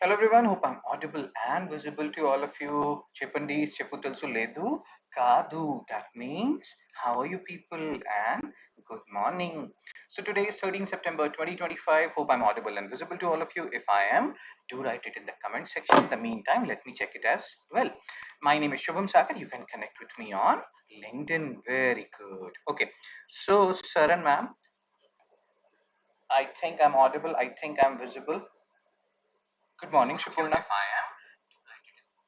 Hello everyone, hope I'm audible and visible to all of you. Chepandis, Cheputalsu Ledu, Kadu. That means, how are you people and good morning. So today is 13 September 2025. Hope I'm audible and visible to all of you. If I am, do write it in the comment section. In the meantime, let me check it as well. My name is Shubham Sagar. You can connect with me on LinkedIn. Very good. Okay. So, Saran ma'am, I think I'm audible. I think I'm visible. Good morning, Shupurna.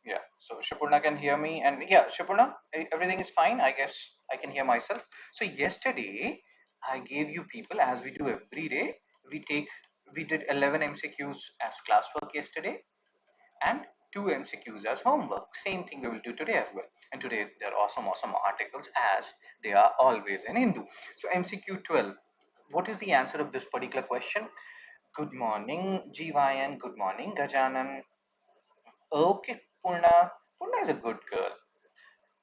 Yeah, so Shapurna can hear me, and yeah, Shapurna, everything is fine. I guess I can hear myself. So yesterday, I gave you people, as we do every day. We take we did 11 MCQs as classwork yesterday, and 2 MCQs as homework. Same thing we will do today as well. And today there are awesome articles, as they are always in Hindu. So MCQ 12. What is the answer of this particular question? Good morning, GYN. Good morning, Gajanan. Okay, Purna. Purna is a good girl.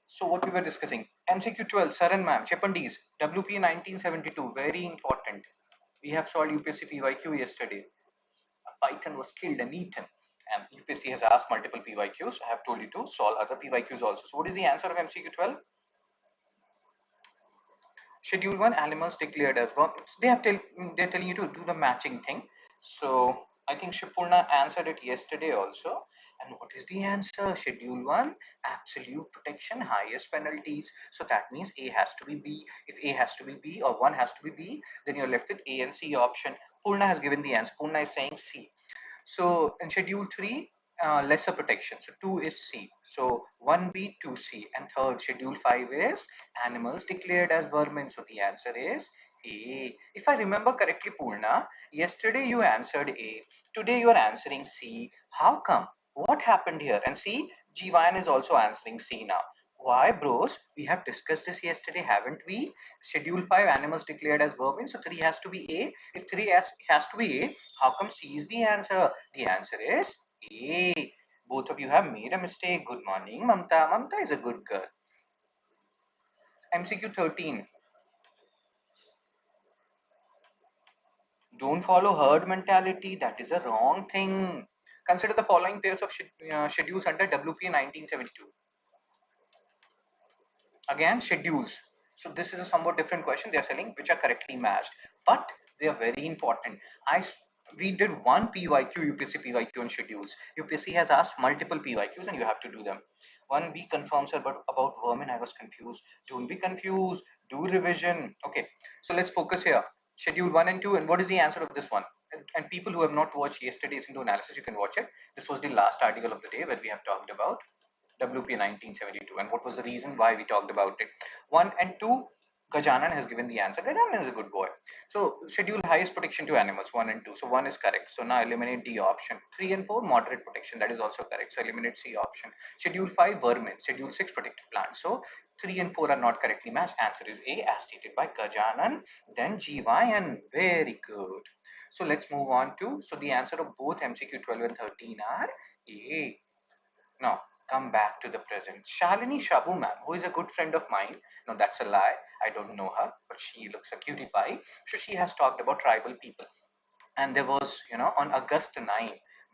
So what we were discussing, MCQ 12, Saran ma'am, Chepandis, WP 1972, very important. We have solved UPSC PYQ yesterday. Python was killed and eaten. And UPSC has asked multiple PYQs. I have told you to solve other PYQs also. So what is the answer of MCQ 12? Schedule 1, animals declared as well. They're telling you to do the matching thing. So I think Shipurna answered it yesterday also. And what is the answer? Schedule 1, absolute protection, highest penalties. So that means A has to be B. If A has to be B or 1 has to be B, then you're left with A and C option. Purna has given the answer. Purna is saying C. So in schedule 3, lesser protection. So 2 is C. So 1B, 2C. And third, schedule 5 is animals declared as vermin. So the answer is A. If I remember correctly, Purna, yesterday you answered A. Today you are answering C. How come? What happened here? And see, Jivan is also answering C now. Why, bros? We have discussed this yesterday, haven't we? Schedule 5, animals declared as vermin. So 3 has to be A. If 3 has to be A, how come C is the answer? The answer is A. Both of you have made a mistake. Good morning, Mamta. Mamta is a good girl. MCQ 13. Don't follow herd mentality. That is a wrong thing. Consider the following pairs of schedules under WPA 1972. Again, schedules. So this is a somewhat different question they are selling, which are correctly matched, but they are very important. We did one PYQ, UPSC PYQ on schedules. UPSC has asked multiple PYQs and you have to do them. One B confirms about vermin. I was confused. Don't be confused. Do revision. Okay, so let's focus here. Schedule 1 and 2, and what is the answer of this one? And people who have not watched yesterday's into analysis, you can watch it. This was the last article of the day where we have talked about WP 1972. And what was the reason why we talked about it? 1 and 2, Gajanan has given the answer. Gajanan is a good boy. So schedule highest protection to animals, 1 and 2. So 1 is correct. So now eliminate D option. 3 and 4, moderate protection. That is also correct. So eliminate C option. Schedule 5, vermin. Schedule 6, protected plants. So 3 and 4 are not correctly matched. Answer is A, as stated by Gajanan. Then GYN. Very good. So let's move on to, so the answer of both MCQ 12 and 13 are A. Now, come back to the present. Shalini Shabu ma'am, who is a good friend of mine. No, that's a lie. I don't know her, but she looks a cutie pie. So she has talked about tribal people. And there was, on August 9,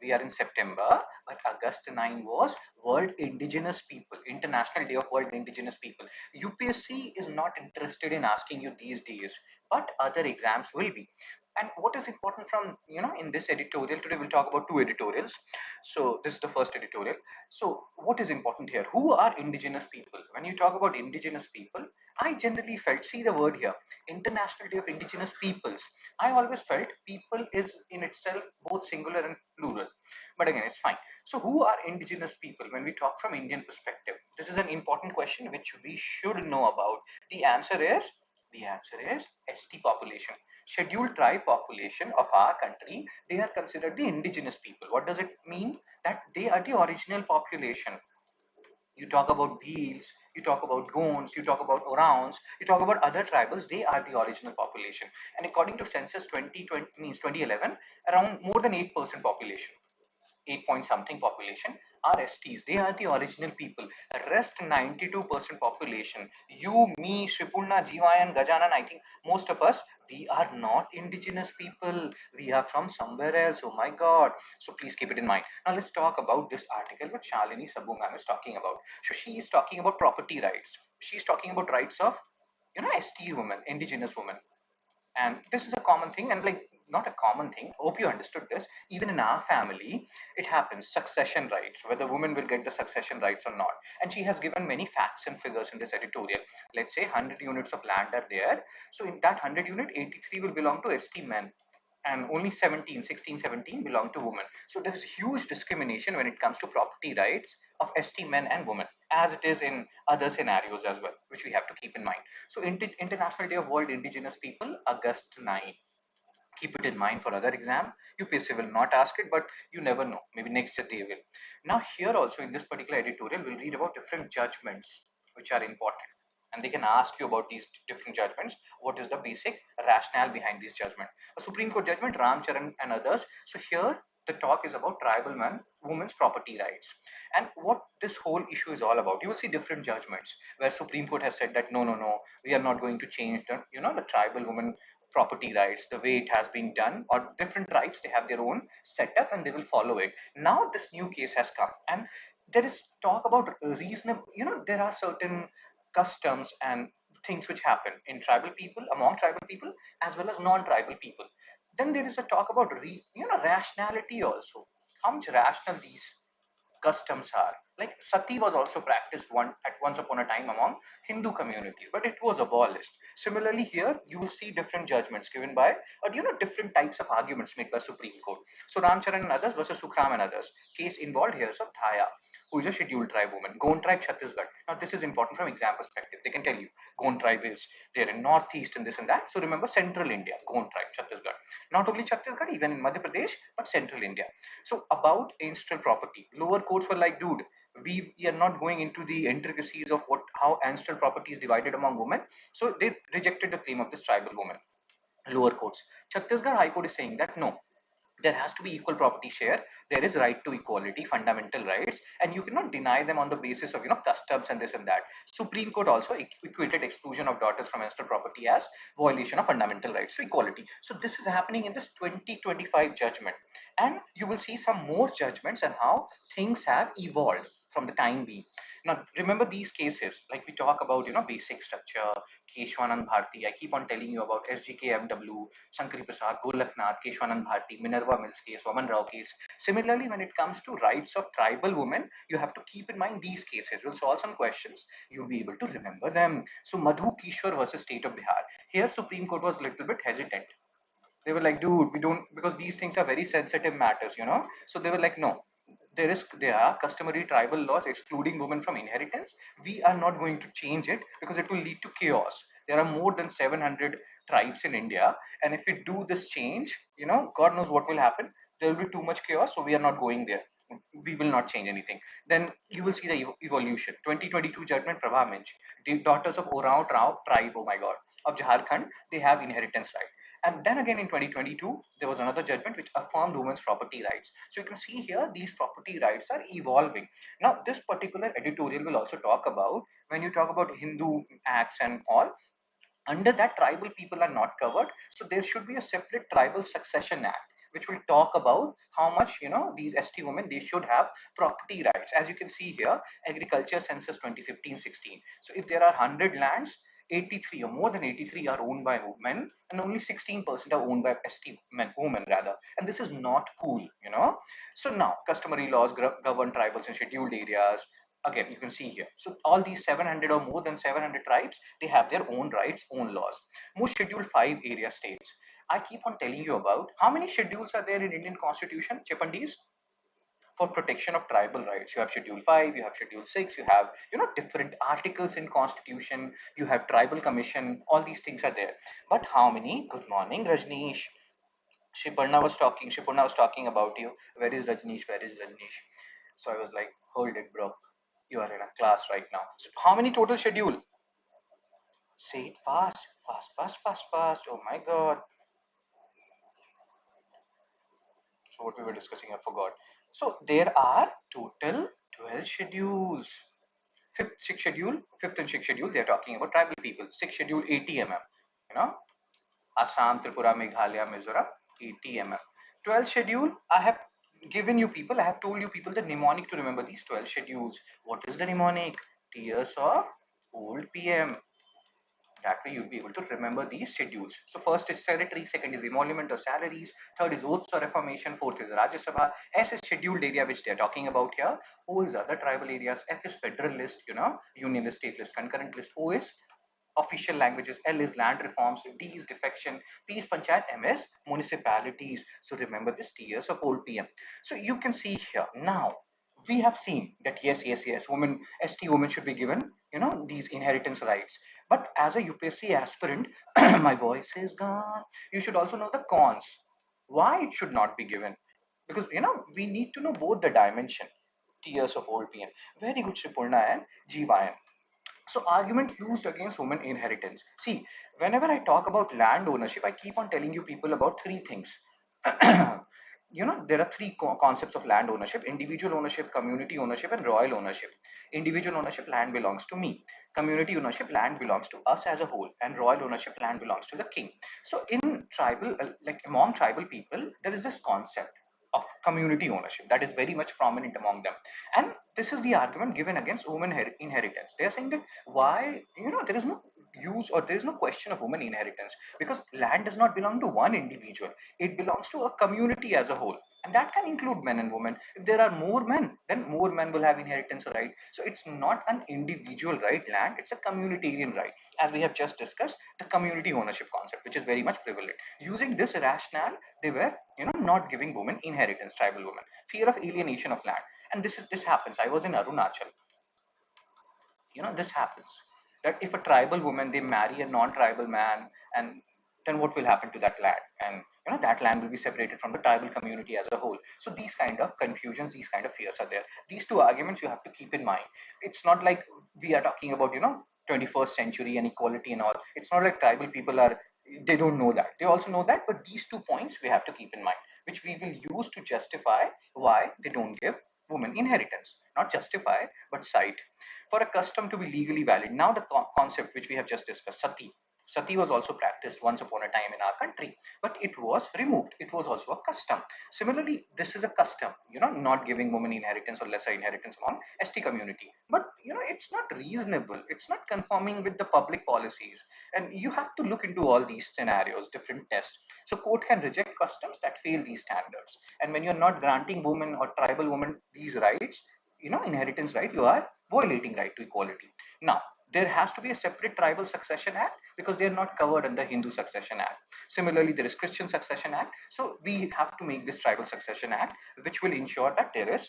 we are in September, but August 9 was World Indigenous People, International Day of World Indigenous People. UPSC is not interested in asking you these days, but other exams will be. And what is important from, in this editorial, today we'll talk about two editorials. So this is the first editorial. So what is important here? Who are indigenous people? When you talk about indigenous people, I generally felt, see the word here, International Day of Indigenous Peoples. I always felt people is in itself both singular and plural. But again, it's fine. So who are indigenous people when we talk from Indian perspective? This is an important question which we should know about. The answer is ST population. Scheduled tribe population of our country, they are considered the indigenous people. What does it mean? That they are the original population. You talk about Bheels, you talk about Gonds, you talk about Orans, you talk about other tribals, they are the original population. And according to census 2020 means 2011, around more than 8% population. 8 point something population are STs. They are the original people. Rest 92% population, you, me, Shripurna, Jivayan, Gajanan, I think most of us, we are not indigenous people. We are from somewhere else. Oh my God. So please keep it in mind. Now let's talk about this article what Shalini Saboo ma'am is talking about. So she is talking about property rights. She's talking about rights of, ST women, indigenous women. And this is a common thing, and like not a common thing, hope you understood this. Even in our family it happens, succession rights, whether women will get the succession rights or not. And she has given many facts and figures in this editorial. Let's say 100 units of land are there, so in that 100 unit 83 will belong to ST men, and only 17, 16, 17 belong to women. So there is huge discrimination when it comes to property rights of ST men and women, as it is in other scenarios as well, which we have to keep in mind. So International Day of World Indigenous People, August 9. Keep it in mind for other exam. UPSC will not ask it, but you never know. Maybe next year they will. Now here also in this particular editorial, we'll read about different judgments which are important. And they can ask you about these different judgments. What is the basic rationale behind this judgment? A Supreme Court judgment, Ram Charan and others. So here the talk is about tribal man, women's property rights, and what this whole issue is all about. You will see different judgments where Supreme Court has said that no, no, no, we are not going to change the the tribal women property rights the way it has been done, or different tribes, they have their own setup and they will follow it. Now this new case has come, and there is talk about reasonable, there are certain customs and things which happen in tribal people, among tribal people, as well as non-tribal people. Then there is a talk about rationality also, how much rational these customs are. Like sati was also practiced once upon a time among Hindu communities, but it was abolished. Similarly, here you will see different judgments given by, or different types of arguments made by Supreme Court. So Ramcharan and others versus Sukhram and others. Case involved here is of Thaya, who is a scheduled tribe woman. Gond tribe, Chhattisgarh. Now this is important from exam perspective. They can tell you Gond tribe is there in northeast and this and that. So remember central India, Gond tribe, Chhattisgarh. Not only Chhattisgarh, even in Madhya Pradesh, but central India. So about ancestral property, lower courts were like, dude, we are not going into the intricacies of how ancestral property is divided among women. So they rejected the claim of this tribal woman. Lower courts. Chhattisgarh High Court is saying that no, there has to be equal property share. There is right to equality, fundamental rights, and you cannot deny them on the basis of customs and this and that. Supreme Court also equated exclusion of daughters from ancestral property as violation of fundamental rights to equality. So this is happening in this 2025 judgment, and you will see some more judgments and how things have evolved from the time being. Now remember these cases, like we talk about basic structure, Keshwanand Bharti. I keep on telling you about SGKMW, Shankari Prasad, Golaknath, Keshwanand Bharti, Minerva Mills case, Vaman Rao case. Similarly, when it comes to rights of tribal women, you have to keep in mind these cases. We'll solve some questions. You'll be able to remember them. So Madhu Kishwar versus State of Bihar. Here, Supreme Court was a little bit hesitant. They were like, dude, we don't, because these things are very sensitive matters. So they were like, no, there are customary tribal laws excluding women from inheritance. We are not going to change it because it will lead to chaos. There are more than 700 tribes in India, and if we do this change, God knows what will happen. There will be too much chaos, so we are not going there. We will not change anything. Then you will see the evolution. 2022 judgment, Prabha Minch, the daughters of Orao tribe, oh my God, of Jharkhand, they have inheritance right. And then again in 2022, there was another judgment which affirmed women's property rights. So you can see here, these property rights are evolving. Now, this particular editorial will also talk about, when you talk about Hindu acts and all, under that tribal people are not covered. So there should be a separate tribal succession act which will talk about how much these ST women, they should have property rights. As you can see here, agriculture census 2015-16. So if there are 100 lands, 83 or more than 83 are owned by women, and only 16% are owned by ST women rather. And this is not cool. So now customary laws govern tribals in scheduled areas. Again, you can see here. So all these 700 or more than 700 tribes, they have their own rights, own laws. Most Schedule 5 area states. I keep on telling you about how many schedules are there in Indian Constitution, Chipandis? For protection of tribal rights, you have Schedule 5, you have Schedule 6, you have different articles in Constitution, you have Tribal Commission, all these things are there. But how many? Good morning, Rajneesh. Shipurna was talking about you. Where is Rajneesh? Where is Rajneesh? So I was like, hold it, bro. You are in a class right now. So how many total schedule? Say it fast, fast, fast, fast, fast. Oh my God. So what we were discussing, I forgot. So there are total 12 schedules. Fifth and sixth schedule, they're talking about tribal people. Sixth schedule, 80 mm. You know, Assam, Tripura, Meghalaya, Mizoram, 80 mm. 12th schedule, I have told you people the mnemonic to remember these 12 schedules. What is the mnemonic? Tears of old PM. That way you'll be able to remember these schedules. So first is territory, second is emolument or salaries, third is oaths or reformation, fourth is Rajya Sabha, S is scheduled area which they're talking about here, O is other tribal areas, F is federal list, union list, state list, concurrent list, O is official languages, L is land reforms, D is defection, P is panchayat, M is municipalities. So remember this TS of old PM. So you can see here now we have seen that yes, women, ST women should be given, these inheritance rights. But as a UPSC aspirant, my voice is gone. You should also know the cons. Why it should not be given? Because we need to know both the dimension. Tears of old PM. Very good, Sripurna and GYN. So argument used against women inheritance. See, whenever I talk about land ownership, I keep on telling you people about three things. There are three concepts of land ownership: individual ownership, community ownership, and royal ownership. Individual ownership, land belongs to me. Community ownership, land belongs to us as a whole. And royal ownership, land belongs to the king. So in tribal, like among tribal people, there is this concept of community ownership that is very much prominent among them. And this is the argument given against women inheritance. They are saying that why, there is no use or there is no question of women inheritance, because land does not belong to one individual. It belongs to a community as a whole, and that can include men and women. If there are more men, then more men will have inheritance right. So it's not an individual right, land, it's a communitarian right, as we have just discussed, the community ownership concept, which is very much prevalent. Using this rationale, they were not giving women inheritance, tribal women. Fear of alienation of land. And this happens. I was in Arunachal. This happens, that if a tribal woman, they marry a non-tribal man, and then what will happen to that land? And that land will be separated from the tribal community as a whole. So these kind of confusions, these kind of fears are there. These two arguments you have to keep in mind. It's not like we are talking about 21st century and equality and all. It's not like tribal people are, they don't know that, they also know that. But these 2 points we have to keep in mind, which we will use to justify why they don't give women inheritance. Not justify, but cite. For a custom to be legally valid. Now the concept which we have just discussed, sati. Sati was also practiced once upon a time in our country, but it was removed. It was also a custom. Similarly, this is a custom, not giving women inheritance or lesser inheritance among ST community. But it's not reasonable. It's not conforming with the public policies. And you have to look into all these scenarios, different tests. So court can reject customs that fail these standards. And when you're not granting women or tribal women these rights, inheritance right, you are violating right to equality. Now, there has to be a separate tribal succession act because they are not covered under Hindu succession act. Similarly, there is Christian succession act. So we have to make this tribal succession act, which will ensure that there is,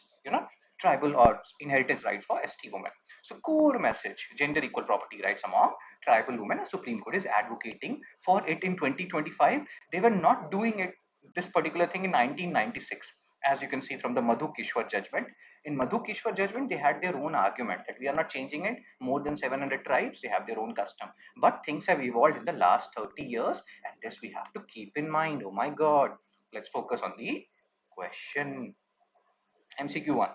tribal or inheritance rights for ST women. So core message, gender equal property rights among tribal women, and Supreme Court is advocating for it in 2025. They were not doing it, this particular thing, in 1996. As you can see from the Madhu Kishwar judgment. In Madhu Kishwar judgment, they had their own argument that we are not changing it. More than 700 tribes, they have their own custom. But things have evolved in the last 30 years, and this we have to keep in mind. Oh my God. Let's focus on the question. MCQ 1.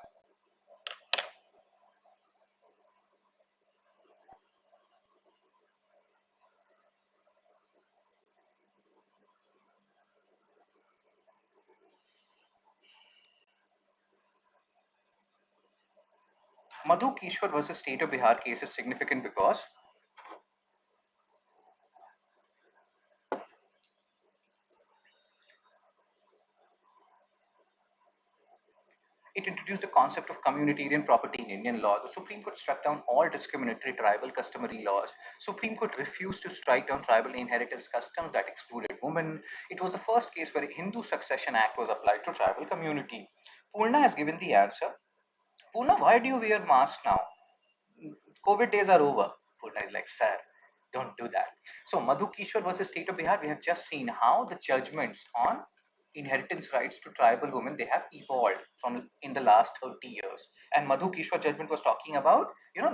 Madhu Kishwar versus State of Bihar case is significant because it introduced the concept of communitarian property in Indian law. The Supreme Court struck down all discriminatory tribal customary laws. Supreme Court refused to strike down tribal inheritance customs that excluded women. It was the first case where a Hindu Succession Act was applied to tribal community. Purna has given the answer. Purna, why do you wear mask now? COVID days are over. Purna is like, sir, don't do that. So Madhu Kishwar versus State of Bihar, we have just seen how the judgments on inheritance rights to tribal women, they have evolved from in the last 30 years. And Madhu Kishwar judgment was talking about,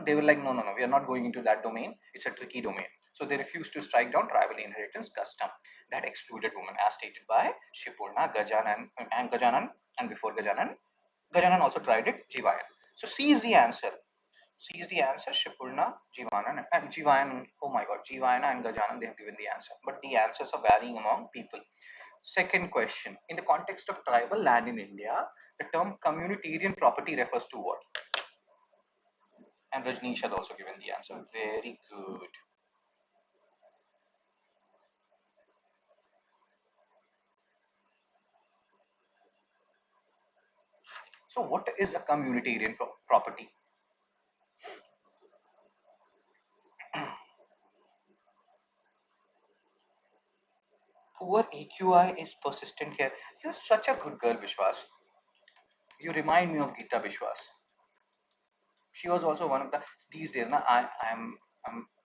they were like, no, we are not going into that domain. It's a tricky domain. So they refused to strike down tribal inheritance custom that excluded women, as stated by Shipurna, Gajanan, and before Gajanan also tried it, Jivayan. So C is the answer. C is the answer. Shipurna, Jivanan, and Jivayan. Oh my God, Jivayana and Gajanan, they have given the answer, but the answers are varying among people. Second question: in the context of tribal land in India, the term communitarian property refers to what? And Rajneesh has also given the answer. Very good. So, what is a communitarian property? Poor AQI is persistent here. You're such a good girl, Vishwas. You remind me of Geeta Vishwas. She was also one of the these days. Na, I'm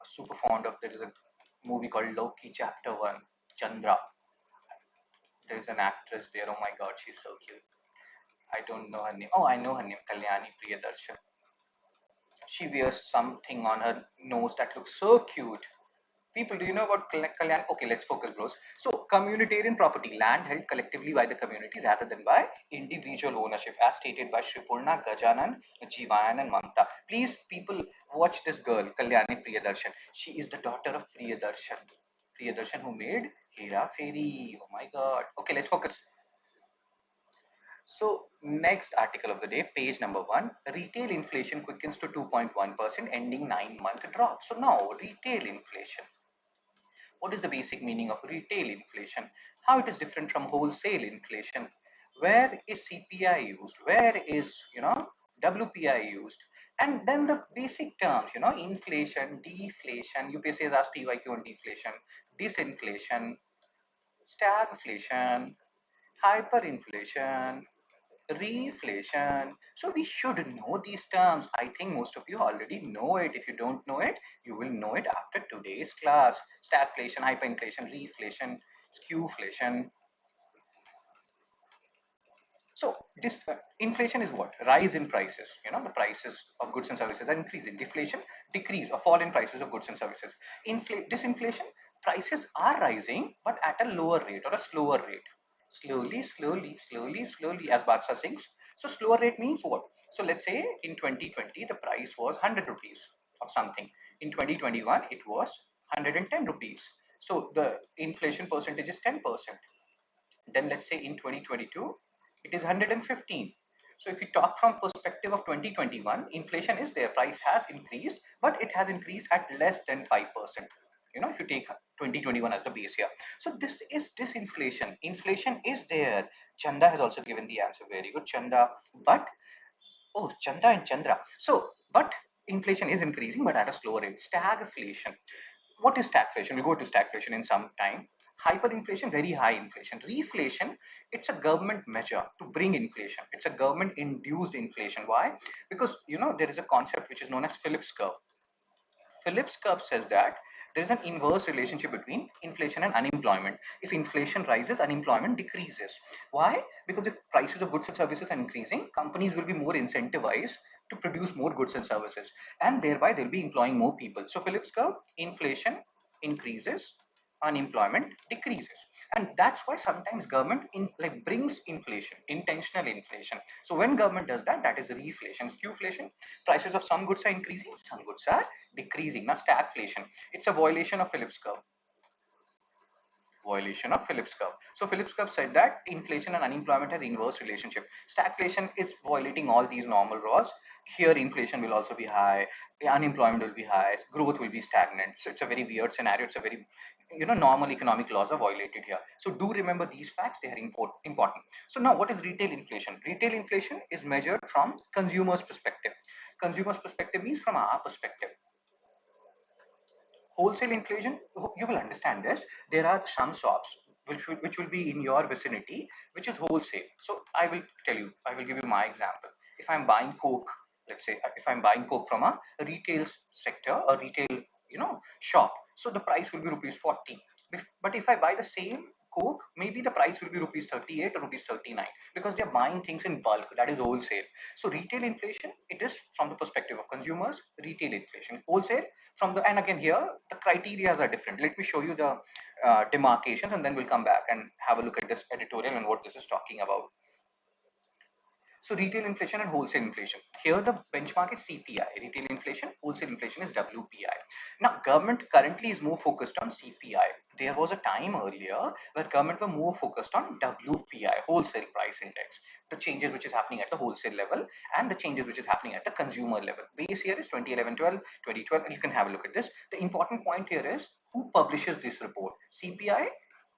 super fond of. There is a movie called Loki Chapter One, Chandra. There is an actress there. Oh my God, she's so cute. I don't know her name. Oh, I know her name, Kalyani Priyadarshan. She wears something on her nose that looks so cute. People, do you know about Kalyan? Okay, let's focus, bros. So, communitarian property, land held collectively by the community rather than by individual ownership, as stated by Shripurna, Gajanan, Jivayan, and Mamta. Please, people, watch this girl, Kalyani Priyadarshan. She is the daughter of Priyadarshan. Priyadarshan, who made Hera Fairy. Oh my God. Okay, let's focus. So, next article of the day, page number 1, retail inflation quickens to 2.1%, ending 9-month drop. So, now retail inflation. What is the basic meaning of retail inflation? How it is different from wholesale inflation? Where is CPI used? Where is, WPI used? And then the basic terms, inflation, deflation, UPSC has asked PYQ on deflation, disinflation, stagflation, hyperinflation, reflation. So we should know these terms. I think most of you already know it. If you don't know it, you will know it after today's class. Stagflation, hyperinflation, reflation, skewflation. So this inflation is what? Rise in prices. The prices of goods and services are increasing. Deflation, decrease or fall in prices of goods and services. Disinflation, prices are rising but at a lower rate or a slower rate. Slowly, slowly, slowly, slowly, as Badshah sings. So slower rate means what? So let's say in 2020 the price was 100 rupees of something. In 2021 it was 110 rupees. So the inflation percentage is 10%. Then let's say in 2022 it is 115. So if we talk from perspective of 2021, inflation is there, price has increased, but it has increased at less than 5%. If you take 2021 as the base year. So this is disinflation. Inflation is there. Chanda has also given the answer. Very good, Chanda. But oh, Chanda and Chandra. So, but inflation is increasing, but at a slower rate. Stagflation. What is stagflation? We'll go to stagflation in some time. Hyperinflation, very high inflation. Reflation, it's a government measure to bring inflation. It's a government induced inflation. Why? Because there is a concept which is known as Phillips curve. Phillips curve says that there is an inverse relationship between inflation and unemployment. If inflation rises, unemployment decreases. Why? Because if prices of goods and services are increasing, companies will be more incentivized to produce more goods and services, and thereby they'll be employing more people. So Phillips curve, inflation increases, unemployment decreases, and that's why sometimes government brings inflation, intentional inflation. So when government does that, that is reflation. Skewflation, prices of some goods are increasing, some goods are decreasing. Now stagflation, it's a violation of Phillips curve. Violation of Phillips curve. So Phillips curve said that inflation and unemployment has inverse relationship. Stagflation is violating all these normal laws. Here inflation will also be high, unemployment will be high, growth will be stagnant. So it's a very weird scenario. It's a very normal economic laws are violated here. So do remember these facts, they are important. So now what is retail inflation? Retail inflation is measured from consumers perspective. Consumers perspective means from our perspective. Wholesale inflation, you will understand this. There are some shops which will be in your vicinity, which is wholesale. So I will give you my example. If I'm buying Coke, let's say, if I'm buying Coke from a retail sector, a retail, shop, so the price will be rupees 40. But if I buy the same Coke, maybe the price will be rupees 38 or rupees 39 because they're buying things in bulk, that is wholesale. So retail inflation, it is from the perspective of consumers, retail inflation. Wholesale, from the, and again here, the criteria are different. Let me show you the demarcations and then we'll come back and have a look at this editorial and what this is talking about. So retail inflation and wholesale inflation. Here the benchmark is CPI, retail inflation, wholesale inflation is WPI. Now government currently is more focused on CPI. There was a time earlier where government were more focused on WPI, wholesale price index, the changes which is happening at the wholesale level and the changes which is happening at the consumer level. Base year is 2011-12, 2012, and you can have a look at this. The important point here is who publishes this report. CPI,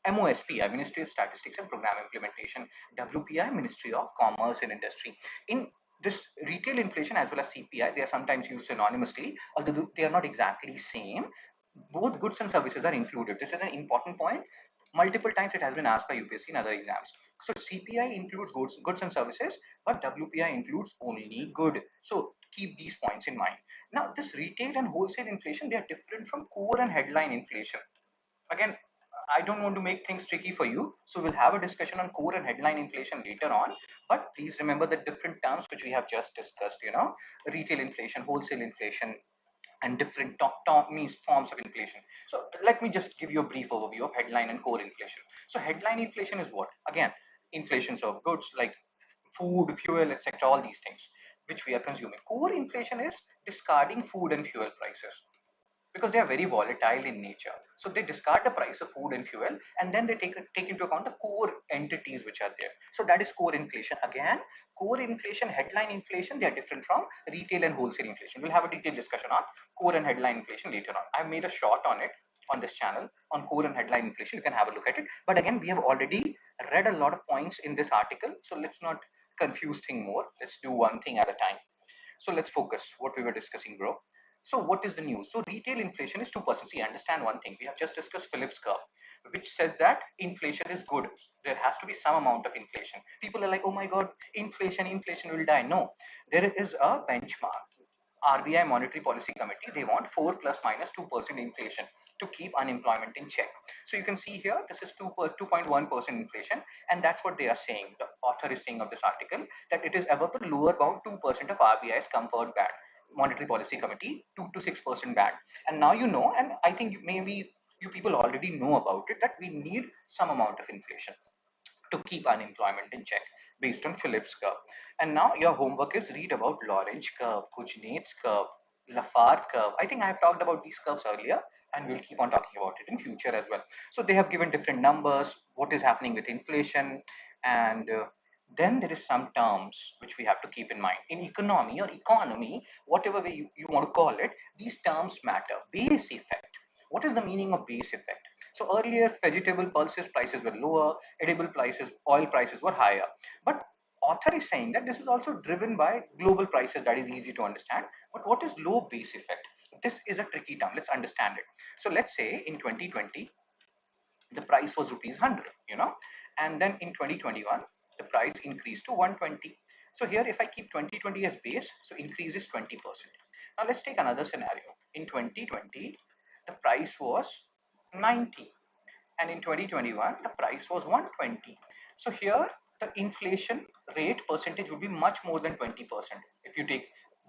MOSPI, Ministry of Statistics and Program Implementation, WPI, Ministry of Commerce and Industry. In this retail inflation as well as CPI, they are sometimes used synonymously, although they are not exactly same. Both goods and services are included. This is an important point. Multiple times it has been asked by UPSC in other exams. So CPI includes goods and services, but WPI includes only good. So keep these points in mind. Now, this retail and wholesale inflation, they are different from core and headline inflation. Again, I don't want to make things tricky for you, so we'll have a discussion on core and headline inflation later on, but please remember the different terms which we have just discussed, retail inflation, wholesale inflation, and different means forms of inflation. So let me just give you a brief overview of headline and core inflation. So headline inflation is what? Again, inflations of goods like food, fuel, etc., all these things which we are consuming. Core inflation is discarding food and fuel prices because they are very volatile in nature. So they discard the price of food and fuel, and then they take into account the core entities which are there. So that is core inflation. Again, core inflation, headline inflation, they are different from retail and wholesale inflation. We'll have a detailed discussion on core and headline inflation later on. I've made a short on it on this channel on core and headline inflation. You can have a look at it. But again, we have already read a lot of points in this article, so let's not confuse things more. Let's do one thing at a time. So let's focus what we were discussing, bro. So what is the news? So retail inflation is 2%. See, understand one thing. We have just discussed Phillips curve, which said that inflation is good. There has to be some amount of inflation. People are like, oh my God, inflation will die. No, there is a benchmark. RBI Monetary Policy Committee, they want 4 plus minus 2% inflation to keep unemployment in check. So you can see here, this is 2.1% inflation, and that's what they are saying. The author is saying of this article that it is above the lower bound 2% of RBI's comfort band. Monetary Policy Committee 2 to 6% band. And now you know, and I think maybe you people already know about it, that we need some amount of inflation to keep unemployment in check based on Phillips curve. And now your homework is read about Lorentz curve, Kuznets curve, Lafar curve. I think I have talked about these curves earlier, and we'll keep on talking about it in future as well. So they have given different numbers, what is happening with inflation, and then there is some terms which we have to keep in mind. In economy or economy, whatever way you want to call it, these terms matter. Base effect. What is the meaning of base effect? So earlier, vegetable pulses prices were lower, edible prices, oil prices were higher. But author is saying that this is also driven by global prices. That is easy to understand. But what is low base effect? This is a tricky term. Let's understand it. So let's say in 2020, the price was rupees 100, and then in 2021, the price increased to 120. So here, if I keep 2020 as base, so increase is 20%. Now let's take another scenario. In 2020, the price was 90, and in 2021 the price was 120. So here the inflation rate percentage would be much more than 20% if you take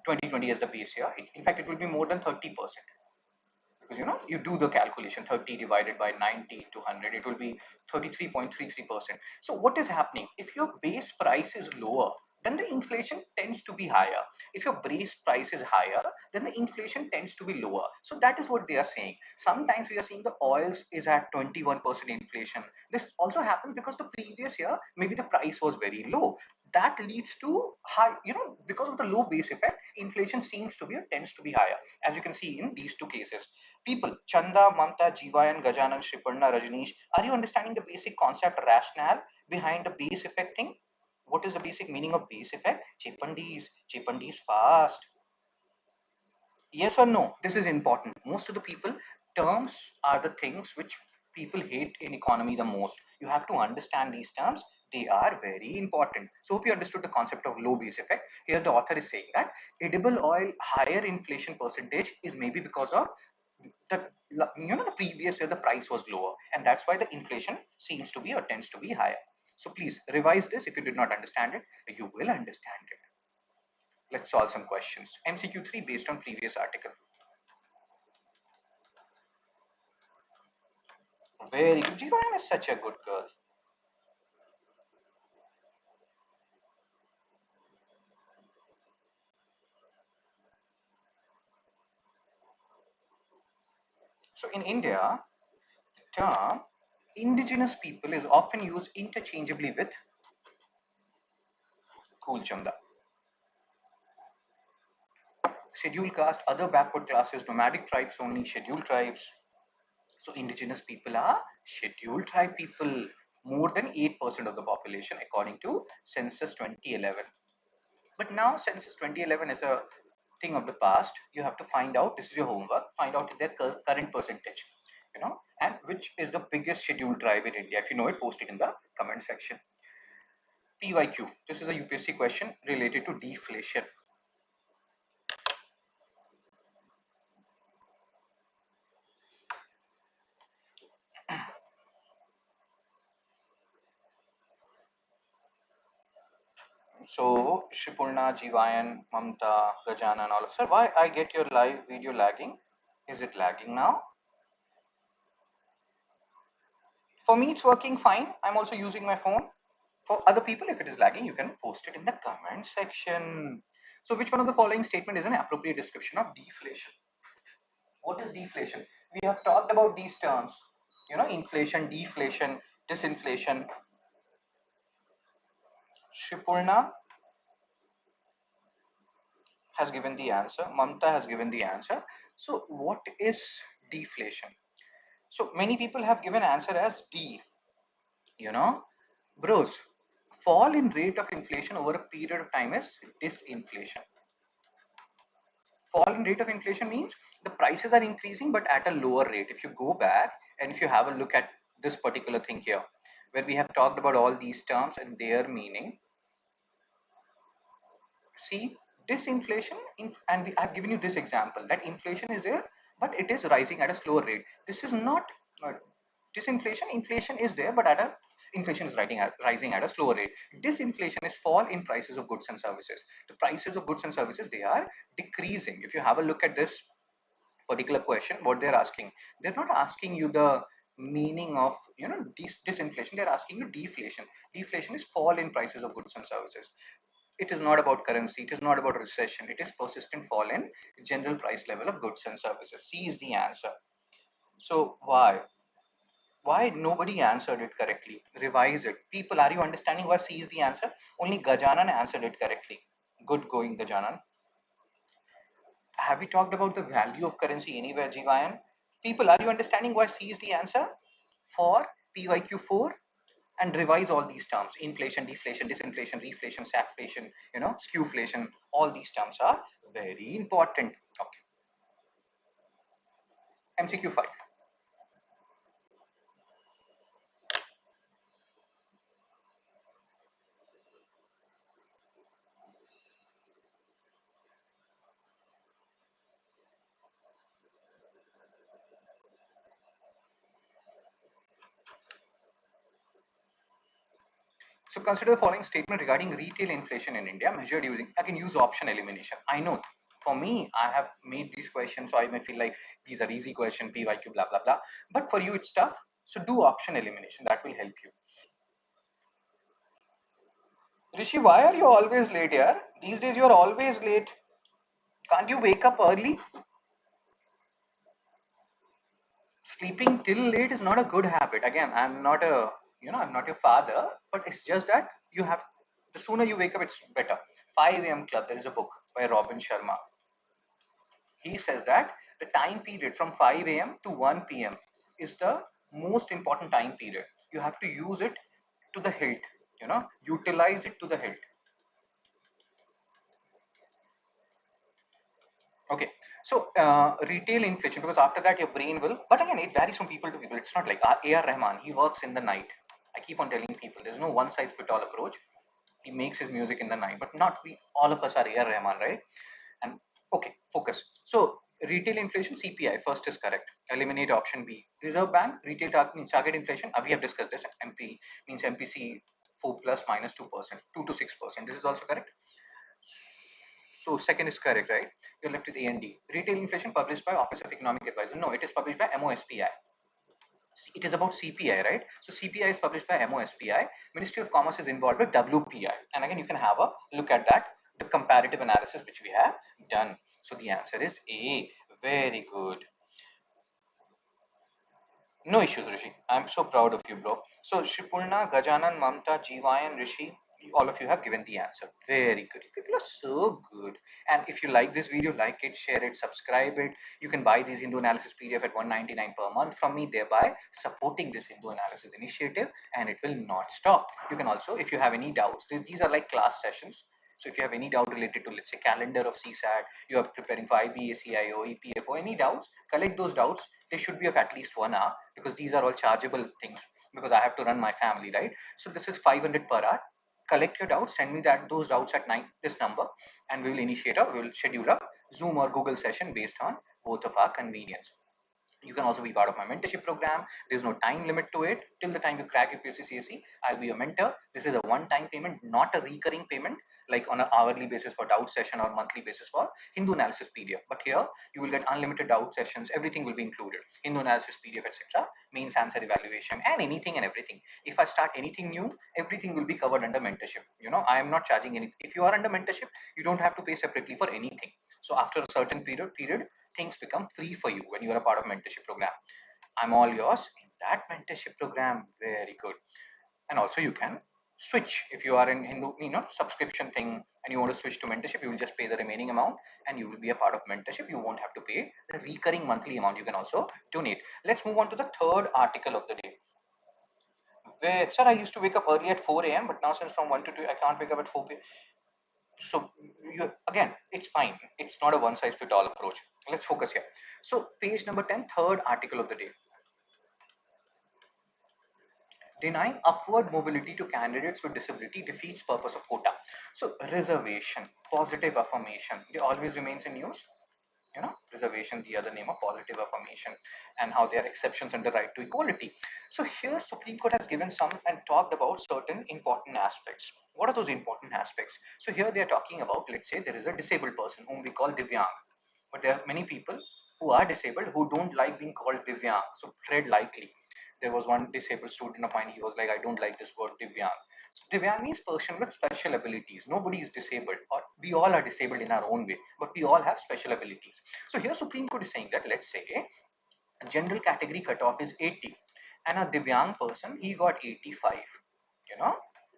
2020 as the base year. In fact, it will be more than 30%, because you do the calculation, 30 divided by 90 to 100, it will be 33.33%. So what is happening? If your base price is lower, then the inflation tends to be higher. If your base price is higher, then the inflation tends to be lower. So that is what they are saying. Sometimes we are seeing the oils is at 21% inflation. This also happened because the previous year maybe the price was very low. That leads to high, because of the low base effect, inflation tends to be higher, as you can see in these two cases. People, Chanda, Mamta, Jiva, and Gajanan, Shriparna, Rajneesh, are you understanding the basic concept rationale behind the base effect thing? What is the basic meaning of base effect? Chepandis fast. Yes or no? This is important. Most of the people, terms are the things which people hate in economy the most. You have to understand these terms. They are very important. So hope you understood the concept of low base effect. Here the author is saying that edible oil higher inflation percentage is maybe because of The previous year the price was lower, and that's why the inflation seems to be or tends to be higher. So please revise this. If you did not understand it, you will understand it. Let's solve some questions. MCQ 3 based on previous article. Very good. Jivan is such a good girl. So in India, the term indigenous people is often used interchangeably with Cool Chanda. Scheduled caste, other backward classes, nomadic tribes only, scheduled tribes. So indigenous people are scheduled tribe people, more than 8% of the population according to census 2011. But now census 2011 is a thing of the past. You have to find out, this is your homework, find out their current percentage, and which is the biggest scheduled tribe in India. If you know it, post it in the comment section. PYQ, this is a UPSC question related to deflation. So Shipurna, Jivayan, Mamta, Gajana and all of. Sir, why I get your live video lagging? Is it lagging now? For me, it's working fine. I'm also using my phone. For other people, if it is lagging, you can post it in the comment section. So which one of the following statement is an appropriate description of deflation? What is deflation? We have talked about these terms, inflation, deflation, disinflation. Shipurna has given the answer. Mamta has given the answer. So what is deflation? So many people have given answer as D. Bros, fall in rate of inflation over a period of time is disinflation. Fall in rate of inflation means the prices are increasing but at a lower rate. If you go back and if you have a look at this particular thing here, where we have talked about all these terms and their meaning, see disinflation and I've given you this example that inflation is there but it is rising at a slower rate. This is not uh, disinflation. Inflation is there but at a inflation is rising at a slower rate. Disinflation is fall in prices of goods and services. The prices of goods and services, they are decreasing. If you have a look at this particular question, what they're asking, they're not asking you the meaning of disinflation, they're asking you deflation. Deflation is fall in prices of goods and services. It is not about currency, it is not about recession, it is persistent fall in general price level of goods and services. C is the answer. So why nobody answered it correctly? Revise it. People, are you understanding why C is the answer? Only Gajanan answered it correctly. Good going, Gajanan. Have we talked about the value of currency anywhere, Jivayan? People, are you understanding why C is the answer for PYQ4? And revise all these terms: inflation, deflation, disinflation, reflation, stagflation, skewflation. All these terms are very important. Okay. MCQ 5. So consider the following statement regarding retail inflation in India measured using, I can use option elimination. I know for me, I have made these questions, so I may feel like these are easy question, PYQ, blah, blah, blah. But for you, it's tough. So do option elimination. That will help you. Rishi, why are you always late here? These days you are always late. Can't you wake up early? Sleeping till late is not a good habit. Again, I'm not your father, but it's just that you have, the sooner you wake up, it's better. 5 a.m. Club, there is a book by Robin Sharma. He says that the time period from 5 a.m. to 1 p.m. is the most important time period. You have to use it to the hilt, utilize it to the hilt. Okay, so retail inflation, because after that your brain will, but again, it varies from people to people. It's not like A.R. Rahman, he works in the night. I keep on telling people, there's no one size fit all approach. He makes his music in the night, but not we, all of us are A.R. Rahman, right? And okay, focus. So Retail inflation, CPI, first is correct. Eliminate option B. Reserve Bank, retail means target inflation. We have discussed this. MP means MPC 4 plus minus 2%, 2 to 6%. This is also correct. So second is correct, right? You're left with A and D. Retail inflation published by Office of Economic Advisor. No, it is published by MOSPI. It is about CPI, right? So CPI is published by MOSPI. Ministry of Commerce is involved with WPI. And again, you can have a look at that, the comparative analysis which we have done. So the answer is A. Very good. No issues, Rishi. I'm so proud of you, bro. So Shipurna, Gajanan, Mamta, Jivayan, Rishi, all of you have given the answer. Very good. People are so good. And if you like this video, like it, share it, subscribe it. You can buy these Hindu analysis PDF at 199 per month from me, thereby supporting this Hindu analysis initiative, and it will not stop. You can also, if you have any doubts, these are like class sessions. So if you have any doubt related to, let's say, calendar of CSAT, you are preparing for IB, ACIO, EPFO, any doubts, collect those doubts. They should be of at least 1 hour, because these are all chargeable things, because I have to run my family, right? So this is 500 per hour. Collect your doubts, send me those doubts at this number, and we will schedule a Zoom or Google session based on both of our convenience. You can also be part of my mentorship program. There's no time limit to it. Till the time you crack UPSC CSE, I'll be your mentor. This is a one-time payment, not a recurring payment, like on an hourly basis for doubt session or monthly basis for Hindu analysis PDF. But here you will get unlimited doubt sessions. Everything will be included. Hindu analysis PDF, etc. Means answer evaluation and anything and everything. If I start anything new, everything will be covered under mentorship. I am not charging anything. If you are under mentorship, you don't have to pay separately for anything. So after a certain period, things become free for you when you are a part of mentorship program. I'm all yours in that mentorship program. Very good. And also you can switch if you are in Hindu, subscription thing, and you want to switch to mentorship. You will just pay the remaining amount and you will be a part of mentorship. You won't have to pay the recurring monthly amount. You can also donate. Let's move on to the third article of the day. Where, sir, I used to wake up early at 4 a.m. but now since from 1 to 2 I can't wake up at 4 p.m. So again, it's fine. It's not a one size fit all approach. Let's focus here. So page number 10, third article of the day. Denying upward mobility to candidates with disability defeats purpose of quota. So reservation, positive affirmation, it always remains in news. Reservation, the other name of positive affirmation, and how they are exceptions under right to equality. So here Supreme Court has given some and talked about certain important aspects. What are those important aspects? So here they are talking about, let's say there is a disabled person whom we call Divyang, but there are many people who are disabled who don't like being called Divyang. So tread lightly. There was one disabled student of mine, he was like, I don't like this word Divyang. So Divyang means person with special abilities. Nobody is disabled, or we all are disabled in our own way, but we all have special abilities. So here Supreme Court is saying that, let's say a general category cutoff is 80 and a Divyang person, he got 85,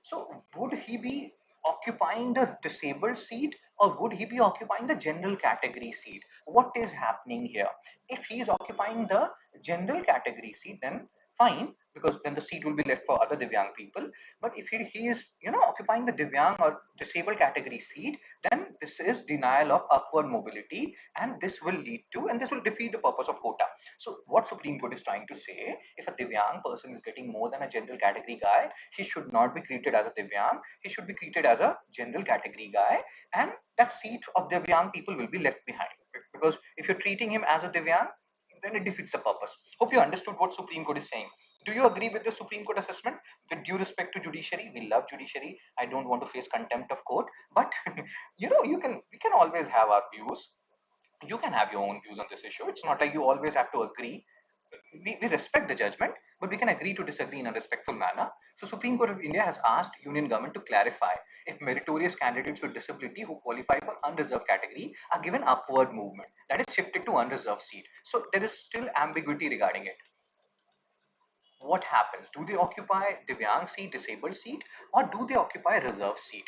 so would he be occupying the disabled seat, or would he be occupying the general category seat? What is happening here? If he is occupying the general category seat, then fine, because then the seat will be left for other Divyang people. But if he is occupying the Divyang or disabled category seat, then this is denial of upward mobility, and this will defeat the purpose of quota. So what Supreme Court is trying to say, if a Divyang person is getting more than a general category guy, he should not be treated as a Divyang, he should be treated as a general category guy, and that seat of Divyang people will be left behind. Because if you're treating him as a Divyang, then it defeats the purpose. Hope you understood what Supreme Court is saying. Do you agree with the Supreme Court assessment? With due respect to judiciary, we love judiciary. I don't want to face contempt of court, but we can always have our views. You can have your own views on this issue. It's not like you always have to agree. We respect the judgment, but we can agree to disagree in a respectful manner. So Supreme Court of India has asked Union government to clarify if meritorious candidates with disability who qualify for unreserved category are given upward movement, that is shifted to unreserved seat. So there is still ambiguity regarding it. What happens? Do they occupy Divyang seat, disabled seat, or do they occupy reserve seat?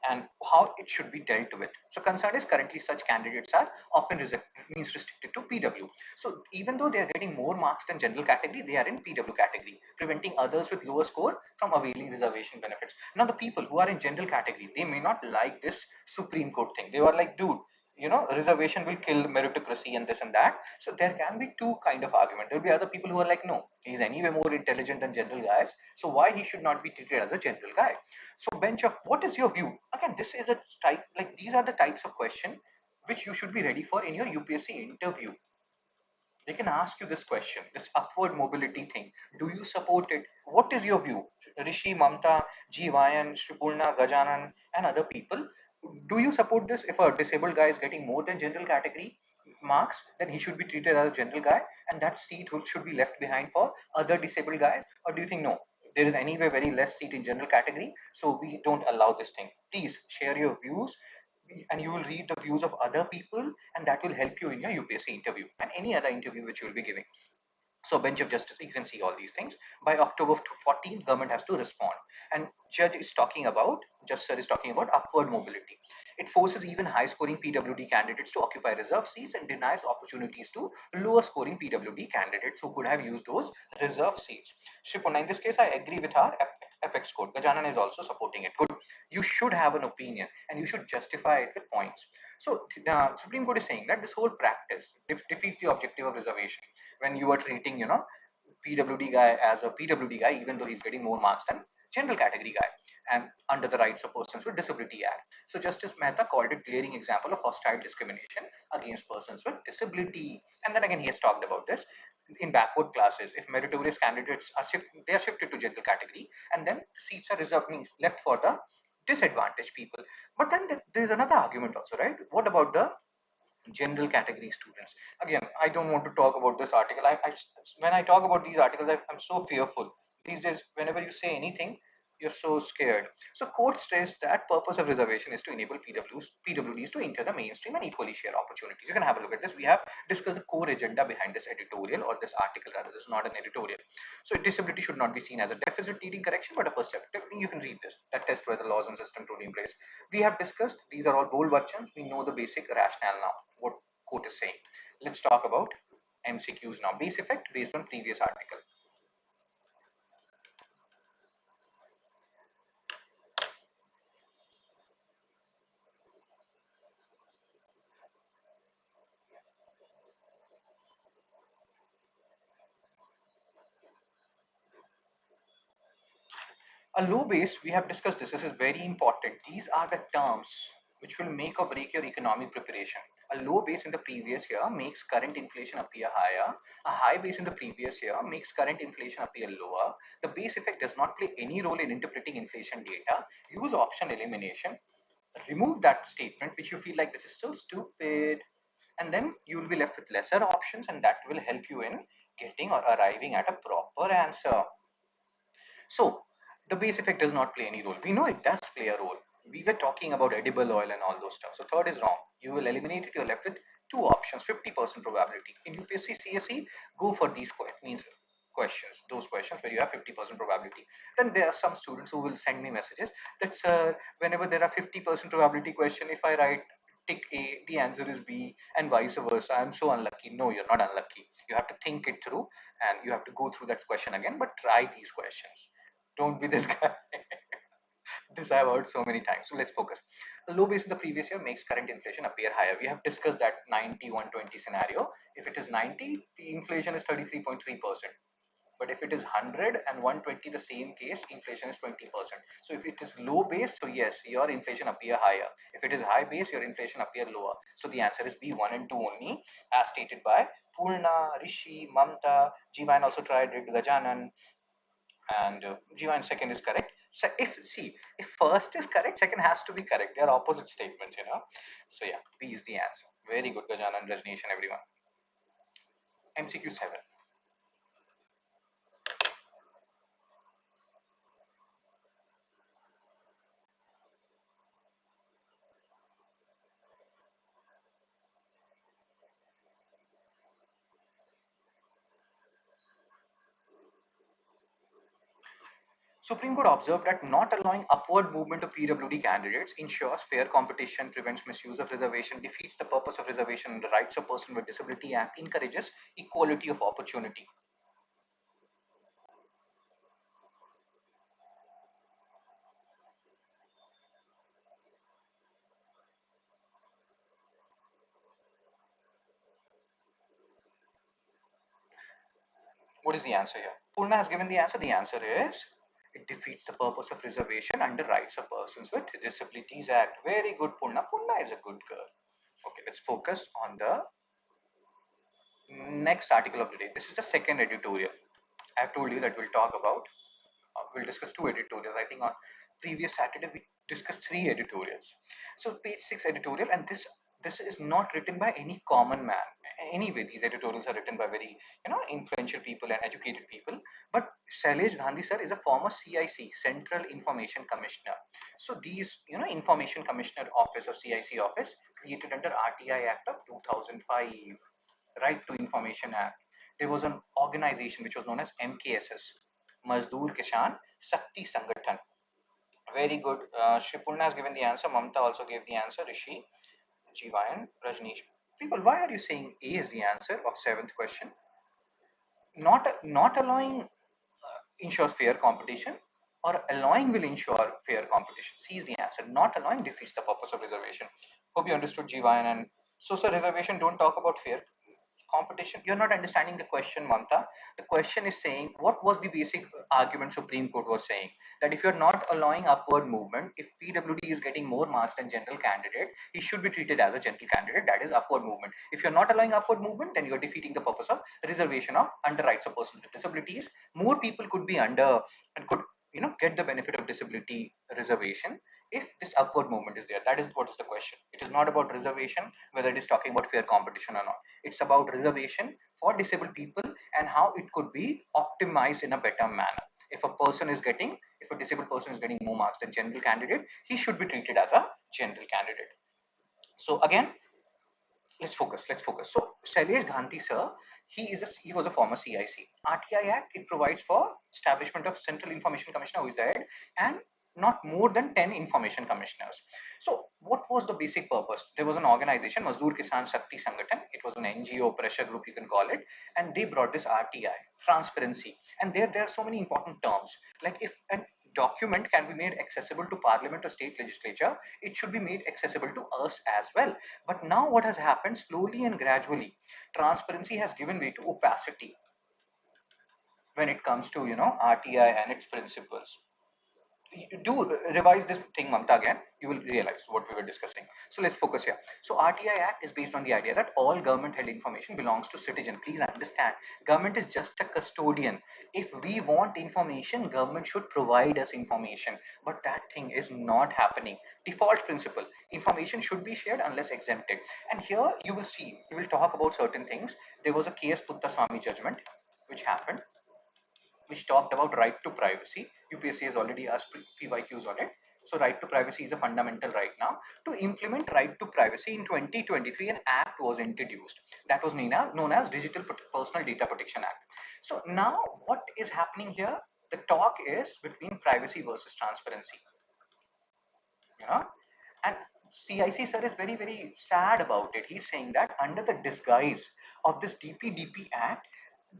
And how it should be dealt with. So concern is currently such candidates are often restricted to PW. So even though they are getting more marks than general category, they are in PW category, preventing others with lower score from availing reservation benefits. Now the people who are in general category, they may not like this Supreme Court thing. They were like, dude, reservation will kill meritocracy and this and that. So there can be two kind of argument. There will be other people who are like, no, he's anyway more intelligent than general guys, so why he should not be treated as a general guy? So bench of, what is your view? Again, this is a type, like these are the types of question which you should be ready for in your UPSC interview. They can ask you this question, this upward mobility thing. Do you support it? What is your view? Rishi, Mamta, G. Vayan, Shripurna, Gajanan, and other people. Do you support this? If a disabled guy is getting more than general category marks, then he should be treated as a general guy, and that seat should be left behind for other disabled guys? Or do you think no? There is anyway very less seat in general category, so we don't allow this thing. Please share your views, and you will read the views of other people, and that will help you in your UPSC interview and any other interview which you will be giving. So bench of justice, you can see all these things. By October 14th, government has to respond. And judge sir is talking about upward mobility. It forces even high scoring PWD candidates to occupy reserve seats and denies opportunities to lower scoring PWD candidates who could have used those reserve seats. Shipona, in this case, I agree with our apex code. Gajanan is also supporting it. Good. You should have an opinion and you should justify it with points. So the Supreme Court is saying that this whole practice defeats the objective of reservation when you are treating, PWD guy as a PWD guy, even though he's getting more marks than general category guy, and under the Rights of Persons with Disability Act. So Justice Mehta called it glaring example of hostile discrimination against persons with disability. And then again, he has talked about this in backward classes. If meritorious candidates are they are shifted to general category, and then seats are reserved, means left for the disadvantaged people. But then there's another argument also, right? What about the general category students? Again, I don't want to talk about this article. When I talk about these articles, I'm so fearful these days. Whenever you say anything, you're so scared. So court stressed that purpose of reservation is to enable PWDs to enter the mainstream and equally share opportunities. You can have a look at this. We have discussed the core agenda behind this editorial, or this article rather. This is not an editorial. So disability should not be seen as a deficit needing correction, but a perceptive. You can read this. That test whether laws and system truly embrace. We have discussed, these are all bold versions. We know the basic rationale now, what court is saying. Let's talk about MCQs now. Base effect based on previous article. A low base, we have discussed this. This is very important. These are the terms which will make or break your economic preparation. A low base in the previous year makes current inflation appear higher. A high base in the previous year makes current inflation appear lower. The base effect does not play any role in interpreting inflation data. Use option elimination. Remove that statement which you feel like this is so stupid, and then you will be left with lesser options, and that will help you in getting or arriving at a proper answer. So the base effect does not play any role. We know it does play a role. We were talking about edible oil and all those stuff. So third is wrong. You will eliminate it. You're left with two options, 50% probability. In UPSC CSE, go for these questions, those questions where you have 50% probability. Then there are some students who will send me messages that, sir, whenever there are 50% probability question, if I write tick A, the answer is B, and vice versa. I'm so unlucky. No, you're not unlucky. You have to think it through, and you have to go through that question again, but try these questions. Don't be this guy. This I've heard so many times. So let's focus. The low base in the previous year makes current inflation appear higher. We have discussed that 90-120 scenario. If it is 90, the inflation is 33.3%. But if it is 100 and 120, the same case, inflation is 20%. So if it is low base, so yes, your inflation appear higher. If it is high base, your inflation appear lower. So the answer is B, 1 and 2 only, as stated by Purna, Rishi, Mamta, Jivan also tried it, Gajanan, and Jivan second is correct. So if first is correct, second has to be correct. They are opposite statements. So yeah, B is the answer. Very good, Gajanan, Rajneesh, and everyone. MCQ 7. Supreme Court observed that not allowing upward movement of PWD candidates ensures fair competition, prevents misuse of reservation, defeats the purpose of reservation, and the Rights of Person with Disability Act encourages equality of opportunity. What is the answer here? Purna has given the answer. The answer is it defeats the purpose of reservation under Rights of Persons with Disabilities Act. Very good, Purna. Purna is a good girl. Okay, let's focus on the next article of the day. This is the second editorial. I have told you that we'll talk about, we'll discuss two editorials. I think on previous Saturday we discussed three editorials. So page 6 editorial, and this is not written by any common man. Anyway, these editorials are written by very influential people and educated people. But Shailesh Gandhi sir is a former CIC, Central Information Commissioner. So these Information Commissioner Office or CIC office created under RTI Act of 2005, Right to Information Act. There was an organization which was known as MKSS, Mazdoor Kisan Shakti Sangathan. Very good. Shipurna has given the answer. Mamta also gave the answer. Rishi, Jivayan, Rajneesh. People, why are you saying A is the answer of seventh question? Not allowing ensures fair competition, or allowing will ensure fair competition. C is the answer. Not allowing defeats the purpose of reservation. Hope you understood, Jivayan. And so, sir, reservation don't talk about fair competition. You're not understanding the question, Mamta. The question is saying, what was the basic argument Supreme Court was saying? That if you're not allowing upward movement, if PWD is getting more marks than general candidate, he should be treated as a general candidate. That is upward movement. If you're not allowing upward movement, then you're defeating the purpose of reservation of under rights of persons with disabilities. More people could be under and could get the benefit of disability reservation if this upward movement is there. That is what is the question. It is not about reservation, whether it is talking about fair competition or not. It's about reservation for disabled people and how it could be optimized in a better manner. If a disabled person is getting more marks than general candidate, he should be treated as a general candidate. So again, let's focus. So Shailesh Gandhi sir, he was a former CIC. RTI Act, it provides for establishment of Central Information Commissioner, who is the head, and not more than 10 information commissioners. So what was the basic purpose? There was an organization, Mazdoor Kisan Shakti Sangathan. It was an NGO pressure group, you can call it, and they brought this RTI, transparency. And there are so many important terms. Like if a document can be made accessible to Parliament or state legislature, it should be made accessible to us as well. But now what has happened, slowly and gradually, transparency has given way to opacity when it comes to RTI and its principles. Do revise this thing, Mamta, again. You will realize what we were discussing. So let's focus here. So RTI Act is based on the idea that all government-held information belongs to citizen. Please understand, government is just a custodian. If we want information, government should provide us information. But that thing is not happening. Default principle: information should be shared unless exempted. And here you will see, we will talk about certain things. There was a KS Puttaswamy judgment which happened, which talked about right to privacy. UPSC has already asked PYQs on it. So right to privacy is a fundamental right now. To implement right to privacy in 2023, an act was introduced that was known as Digital Personal Data Protection Act. So now what is happening here? The talk is between privacy versus transparency. You know, and CIC sir is very, very sad about it. He's saying that under the disguise of this DPDP Act,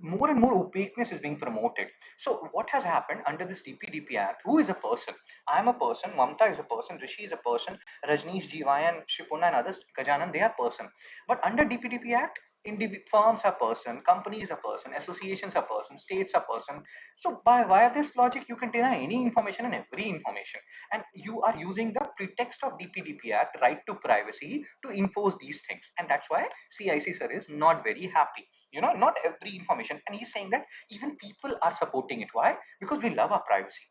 more and more opaqueness is being promoted. So what has happened under this DPDP Act? Who is a person? I am a person. Mamta is a person. Rishi is a person. Rajneesh, Jivayan, Shipona, and others, Gajanan, they are person. But under DPDP Act, firms are person, companies are person, associations are person, states are person. So by via this logic, you can deny any information and every information, and you are using the pretext of DPDP Act, right to privacy, to enforce these things. And that's why CIC sir is not very happy. Not every information, and he's saying that even people are supporting it. Why? Because we love our privacy.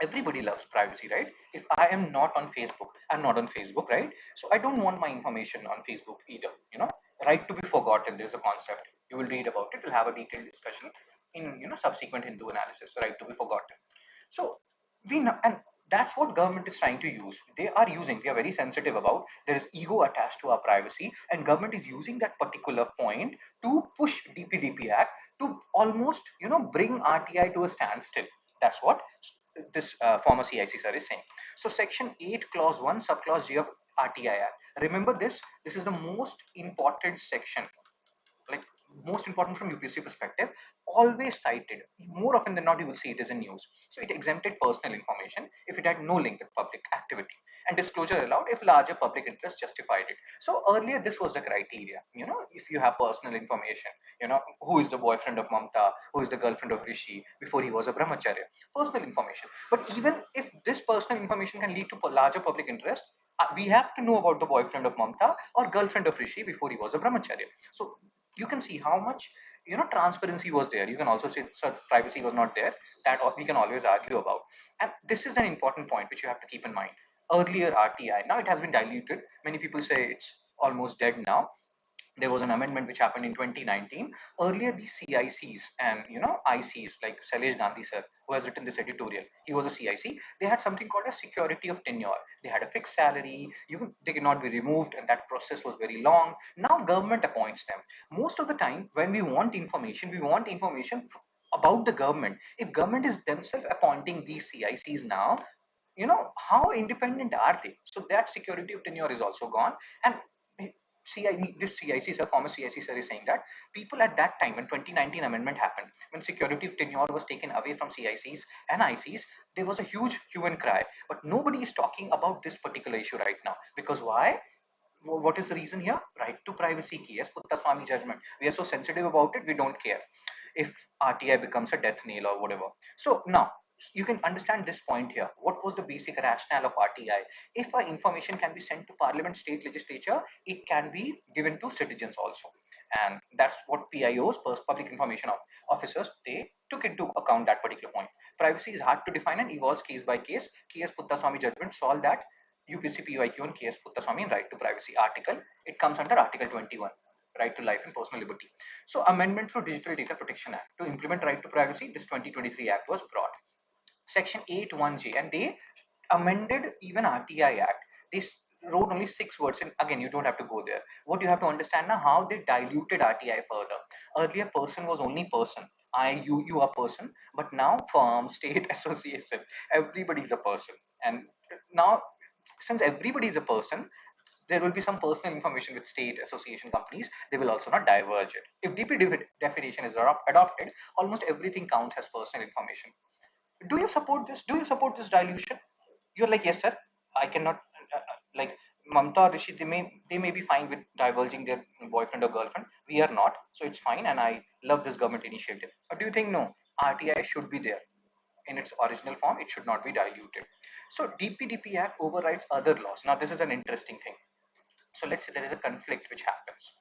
Everybody loves privacy, right? If I am not on Facebook, I'm not on Facebook, right? So I don't want my information on Facebook either. Right to be forgotten, there's a concept, you will read about it, we'll have a detailed discussion in subsequent Hindu analysis. Right to be forgotten. So we know, and that's what government is trying to use. They are very sensitive about, there is ego attached to our privacy, and government is using that particular point to push DPDP Act to almost bring RTI to a standstill. That's what this former CIC sir is saying. So section 8 clause 1 subclause G of RTI Act, remember this is the most important section, like most important from UPSC perspective, always cited. More often than not, you will see it is in news. So it exempted personal information if it had no link with public activity, and disclosure allowed if larger public interest justified it. So earlier, this was the criteria. If you have personal information, who is the boyfriend of Mamta, who is the girlfriend of Rishi before he was a brahmacharya, personal information. But even if this personal information can lead to larger public interest, We have to know about the boyfriend of Mamta or girlfriend of Rishi before he was a brahmacharya. So you can see how much transparency was there. You can also say sir, privacy was not there. That we can always argue about. And this is an important point which you have to keep in mind. Earlier RTI, now it has been diluted. Many people say it's almost dead now. There was an amendment which happened in 2019. Earlier, these CICs and ICs like Sailesh Gandhi sir, who has written this editorial, he was a CIC. They had something called a security of tenure. They had a fixed salary. They cannot be removed, and that process was very long. Now government appoints them. Most of the time, when we want information about the government. If government is themselves appointing these CICs now, how independent are they? So that security of tenure is also gone. And this CIC sir, former CIC sir, is saying that people at that time when 2019 amendment happened, when security of tenure was taken away from CICs and ICs, there was a huge hue and cry. But nobody is talking about this particular issue right now. Because why? What is the reason here? Right to privacy key. Yes, Puttaswamy judgment. We are so sensitive about it, we don't care if RTI becomes a death nail or whatever. So now you can understand this point here. What was the basic rationale of RTI? If our information can be sent to Parliament, state legislature, it can be given to citizens also. And that's what PIOs, public information officers, they took into account that particular point. Privacy is hard to define and evolves case by case. KS Puttaswamy judgment solved that. UPC PYQ and KS Puttaswamy and right to privacy article. It comes under Article 21, right to life and personal liberty. So amendment through Digital Data Protection Act to implement right to privacy, this 2023 Act was brought. Section 81J, and they amended even RTI Act. They wrote only 6 words, and again, you don't have to go there. What you have to understand now, how they diluted RTI further. Earlier, person was only person. You are person, but now firm, state, association, everybody is a person. And now, since everybody is a person, there will be some personal information with state association companies. They will also not diverge it. If DP definition is adopted, almost everything counts as personal information. Do you support this? Do you support this dilution? You're like, yes, sir. I cannot like Mamta or Rishi. They may be fine with divulging their boyfriend or girlfriend. We are not, so it's fine. And I love this government initiative. But do you think no? RTI should be there in its original form. It should not be diluted. So DPDP Act overrides other laws. Now this is an interesting thing. So let's say there is a conflict which happens.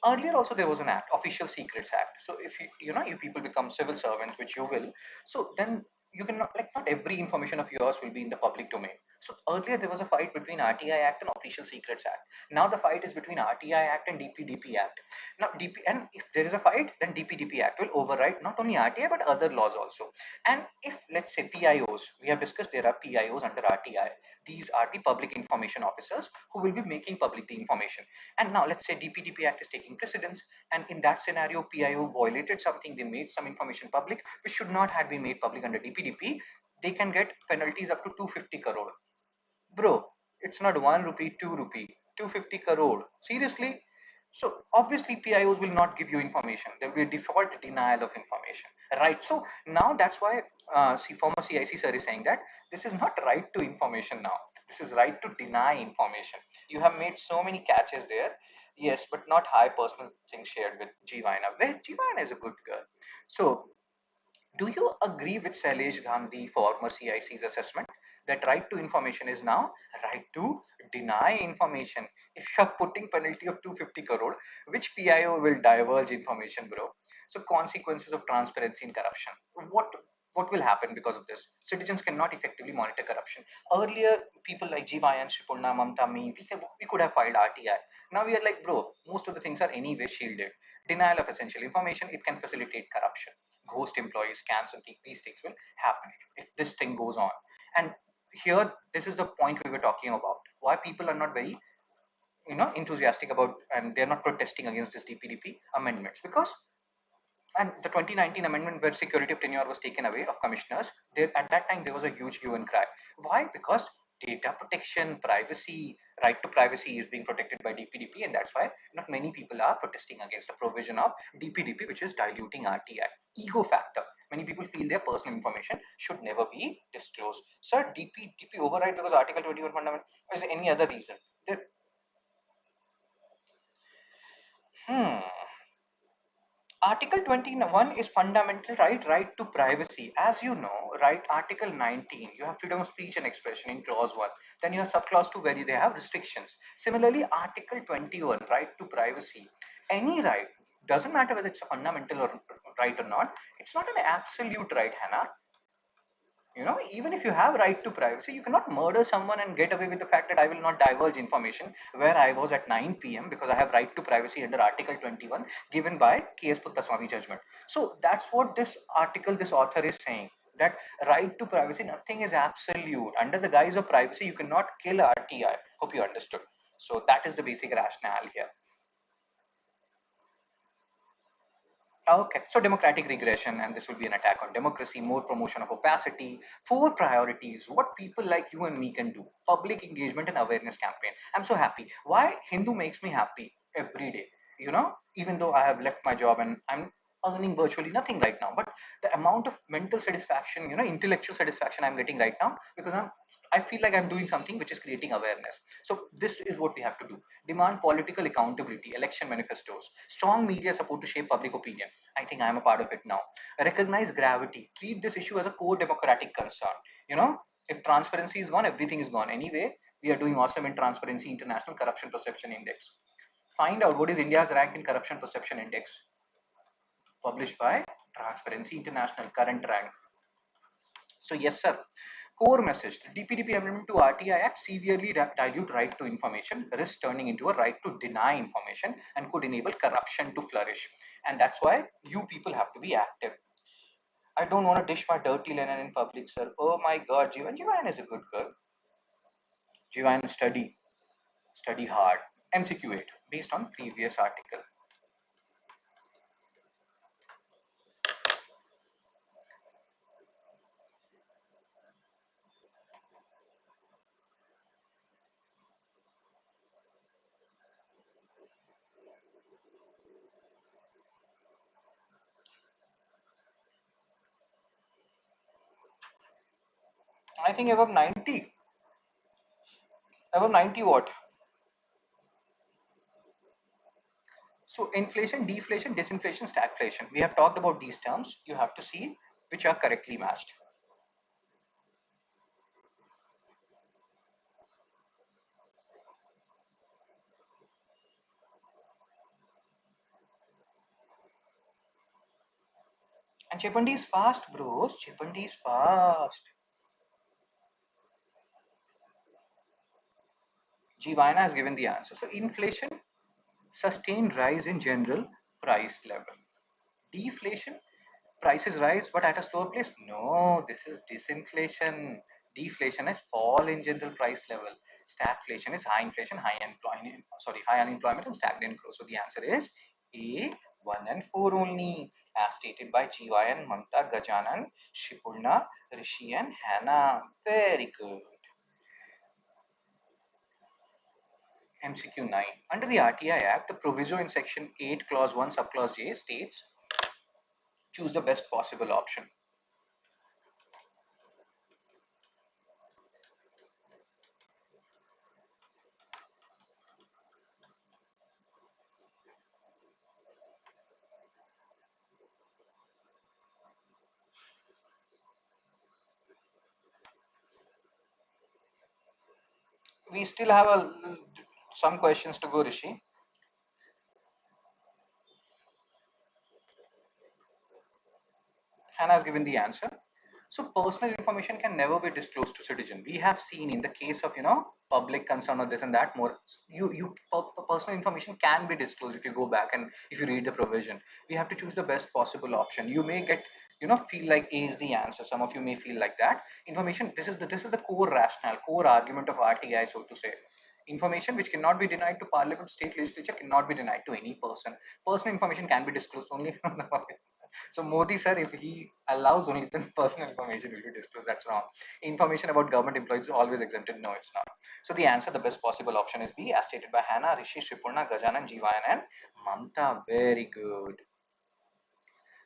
Earlier also there was an act, Official Secrets Act. So if you people become civil servants, which you will, so then you cannot, like, not every information of yours will be in the public domain. So earlier there was a fight between RTI Act and Official Secrets Act. Now the fight is between RTI Act and DPDP Act. Now and if there is a fight, then DPDP Act will override not only RTI but other laws also. And if, let's say, PIOs, we have discussed there are PIOs under RTI. These are the public information officers who will be making public the information. And now let's say DPDP Act is taking precedence, and in that scenario, PIO violated something, they made some information public, which should not have been made public under DPDP, they can get penalties up to 250 crore. Bro, it's not 1 rupee, 2 rupee, 250 crore. Seriously? So obviously PIOs will not give you information. There will be a default denial of information, right? So now that's why former CIC sir is saying that this is not right to information now. This is right to deny information. You have made so many catches there. Yes, but not high personal things shared with Jeevana. Well, Jeevana is a good girl. So do you agree with Sailesh Gandhi, former CIC's assessment that right to information is now right to deny information? If you are putting penalty of 250 crore, which PIO will divulge information, bro? So consequences of transparency and corruption. What will happen because of this? Citizens cannot effectively monitor corruption. Earlier, people like Jivayan, Shipurna, Mamta, me, we could have filed RTI. Now we are like, bro, most of the things are anyway shielded. Denial of essential information, it can facilitate corruption. Ghost employees, scams, and these things will happen if this thing goes on. And here, this is the point we were talking about. Why people are not very, enthusiastic about, and they're not protesting against this DPDP amendments, because and the 2019 amendment where security of tenure was taken away of commissioners, there at that time there was a huge hue and cry. Why? Because data protection, privacy, right to privacy is being protected by DPDP, and that's why not many people are protesting against the provision of DPDP, which is diluting RTI. Ego factor. Many people feel their personal information should never be disclosed. Sir, DPDP override because Article 21 fundamental, or is there any other reason? Hmm. Article 21 is fundamental right to privacy. As you know, right, Article 19, you have freedom of speech and expression in clause 1. Then you have subclause 2 where they have restrictions. Similarly, Article 21, right to privacy. Any right, doesn't matter whether it's a fundamental or right or not, it's not an absolute right, Hannah. You know, even if you have right to privacy, you cannot murder someone and get away with the fact that I will not divulge information where I was at 9 p.m. because I have right to privacy under Article 21 given by K.S. Puttaswamy judgment. So that's what this article, this author is saying, that right to privacy, nothing is absolute. Under the guise of privacy, you cannot kill RTI. Hope you understood. So that is the basic rationale here. Okay, so democratic regression, and this will be an attack on democracy, more promotion of opacity, four priorities, what people like you and me can do, public engagement and awareness campaign. I'm so happy. Why Hindu makes me happy every day, you know, even though I have left my job and I'm earning virtually nothing right now, but the amount of mental satisfaction, you know, intellectual satisfaction I'm getting right now because I feel like I'm doing something which is creating awareness. So this is what we have to do. Demand political accountability, election manifestos, strong media support to shape public opinion. I think I am a part of it now. Recognize gravity. Treat this issue as a core democratic concern. You know, if transparency is gone, everything is gone. Anyway, we are doing awesome in Transparency International Corruption Perception Index. Find out what is India's rank in Corruption Perception Index, published by Transparency International, current rank. So yes, sir. Core message: the DPDP amendment to RTI Act severely dilute right to information, risk turning into a right to deny information, and could enable corruption to flourish. And that's why you people have to be active. I don't want to dish my dirty linen in public, sir. Oh my God, Jivan is a good girl. Jivan, study hard. MCQ 8, based on previous article. I think above 90. Above 90 what? So inflation, deflation, disinflation, stagflation. We have talked about these terms. You have to see which are correctly matched. And Chepandi is fast, bros. Chepandi is fast. Givana has given the answer. So inflation, sustained rise in general price level. Deflation, prices rise but at a slower pace. No, this is disinflation. Deflation is fall in general price level. Stagflation is high inflation, high unemployment and stagnant growth. So the answer is A, 1 and 4 only, as stated by GYN, Mamta, Gajanan, Shipurna, Rishi and Hannah. Very good. MCQ 9. Under the RTI Act, the proviso in Section 8, Clause 1, Subclause J states, choose the best possible option. We still have some questions to go, Rishi. Hannah has given the answer. So personal information can never be disclosed to citizen. We have seen in the case of, you know, public concern or this and that, more personal information can be disclosed if you go back and if you read the provision. We have to choose the best possible option. You may get, you know, feel like A is the answer. Some of you may feel like that. Information, this is the core rationale, core argument of RTI, so to say. Information which cannot be denied to parliament, state legislature cannot be denied to any person. Personal information can be disclosed only from the public. So Modi sir, if he allows only then personal information will be disclosed. That's wrong. Information about government employees is always exempted. No, it's not. So the answer, the best possible option is B, as stated by Hannah, Rishi, Shripurna, Gajanan, Jivayan, and Mamta. Very good.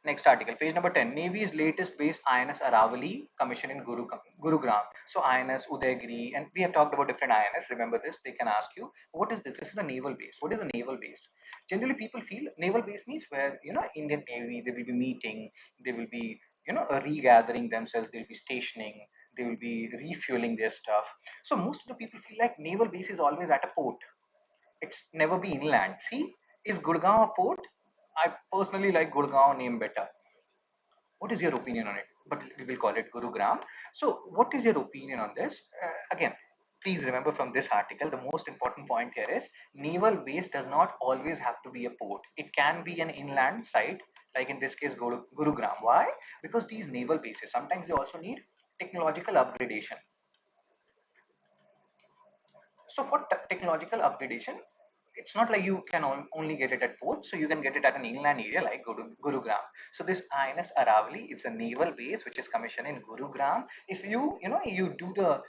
Next article, page number 10. Navy's latest base INS Aravali commissioned in Gurugram. So INS Udaygiri, and we have talked about different INS. Remember this, they can ask you, what is this? This is a naval base. What is a naval base? Generally, people feel naval base means where, Indian Navy, they will be meeting, they will be, regathering themselves, they'll be stationing, they will be refueling their stuff. So most of the people feel like naval base is always at a port. It's never be inland. See, is Gurgaon a port? I personally like Gurgaon name better. What is your opinion on it? But we will call it Gurugram. So, what is your opinion on this? Again, please remember from this article, the most important point here is naval base does not always have to be a port. It can be an inland site, like in this case, Gurugram. Why? Because these naval bases sometimes they also need technological upgradation. So for technological upgradation, it's not like you can only get it at port, so you can get it at an inland area like Gurugram. So this INS Aravali is a naval base which is commissioned in Gurugram. If you do the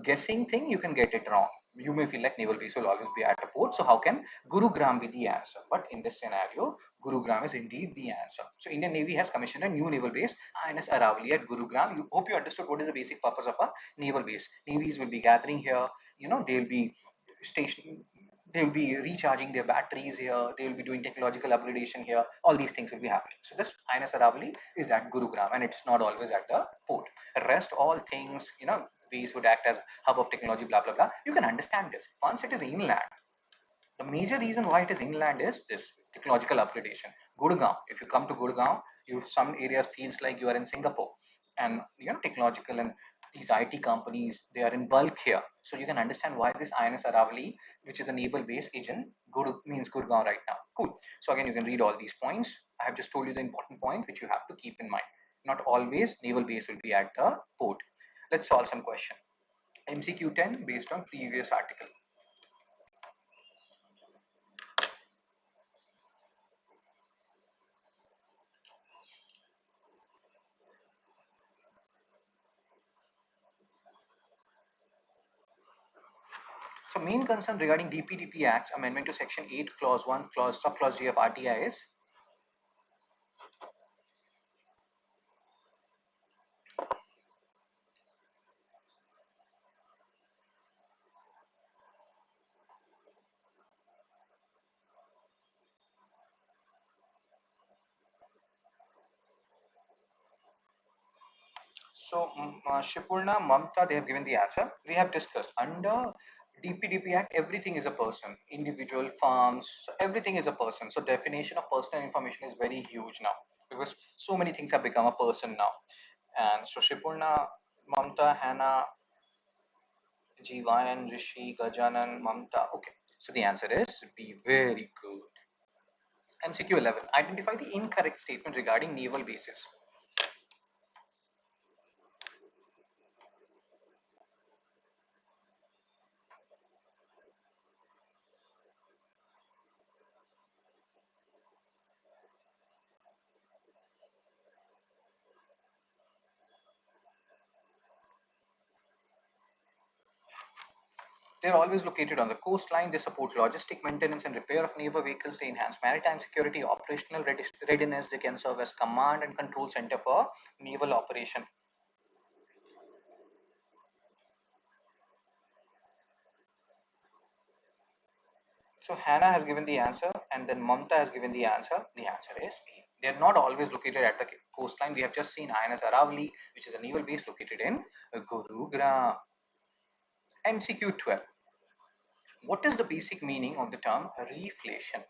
guessing thing, you can get it wrong. You may feel like naval base will always be at a port. So how can Gurugram be the answer? But in this scenario, Gurugram is indeed the answer. So Indian Navy has commissioned a new naval base, INS Aravali at Gurugram. You hope you understood what is the basic purpose of a naval base. Navies will be gathering here. They'll be stationing, they'll be recharging their batteries here, they will be doing technological upgradation here, all these things will be happening. So this INS Aravali is at Gurugram and it's not always at the port. Rest all things, base would act as hub of technology, blah blah blah. You can understand this. Once it is inland, the major reason why it is inland is this technological upgradation. Gurgaon, if you come to Gurgaon, you some areas feels like you are in Singapore, and technological and these IT companies they are in bulk here. So you can understand why this INS Aravali, which is a naval base, is in means Gurgaon right now. Cool. So again, you can read all these points. I have just told you the important point which you have to keep in mind. Not always naval base will be at the port. Let's solve some question. MCQ 10 based on previous article. So main concern regarding DPDP Act's amendment to Section 8, Clause 1, Subclause G of RTI is so Shipurna, Mamta, they have given the answer. We have discussed under DPDP Act, everything is a person, individual, farms, so everything is a person. So definition of personal information is very huge now because so many things have become a person now. And so Shipurna, Mamta, Hannah, Jivayan, Rishi, Gajanan, Mamta. Okay. So the answer is be very good. MCQ 11. Identify the incorrect statement regarding naval bases. They're always located on the coastline. They support logistic maintenance and repair of naval vehicles. They enhance maritime security, operational readiness. They can serve as command and control center for naval operation. So Hannah has given the answer, and then Mamta has given the answer. The answer is B. They're not always located at the coastline. We have just seen INS Aravali, which is a naval base located in Gurugram. MCQ 12. What is the basic meaning of the term reflation?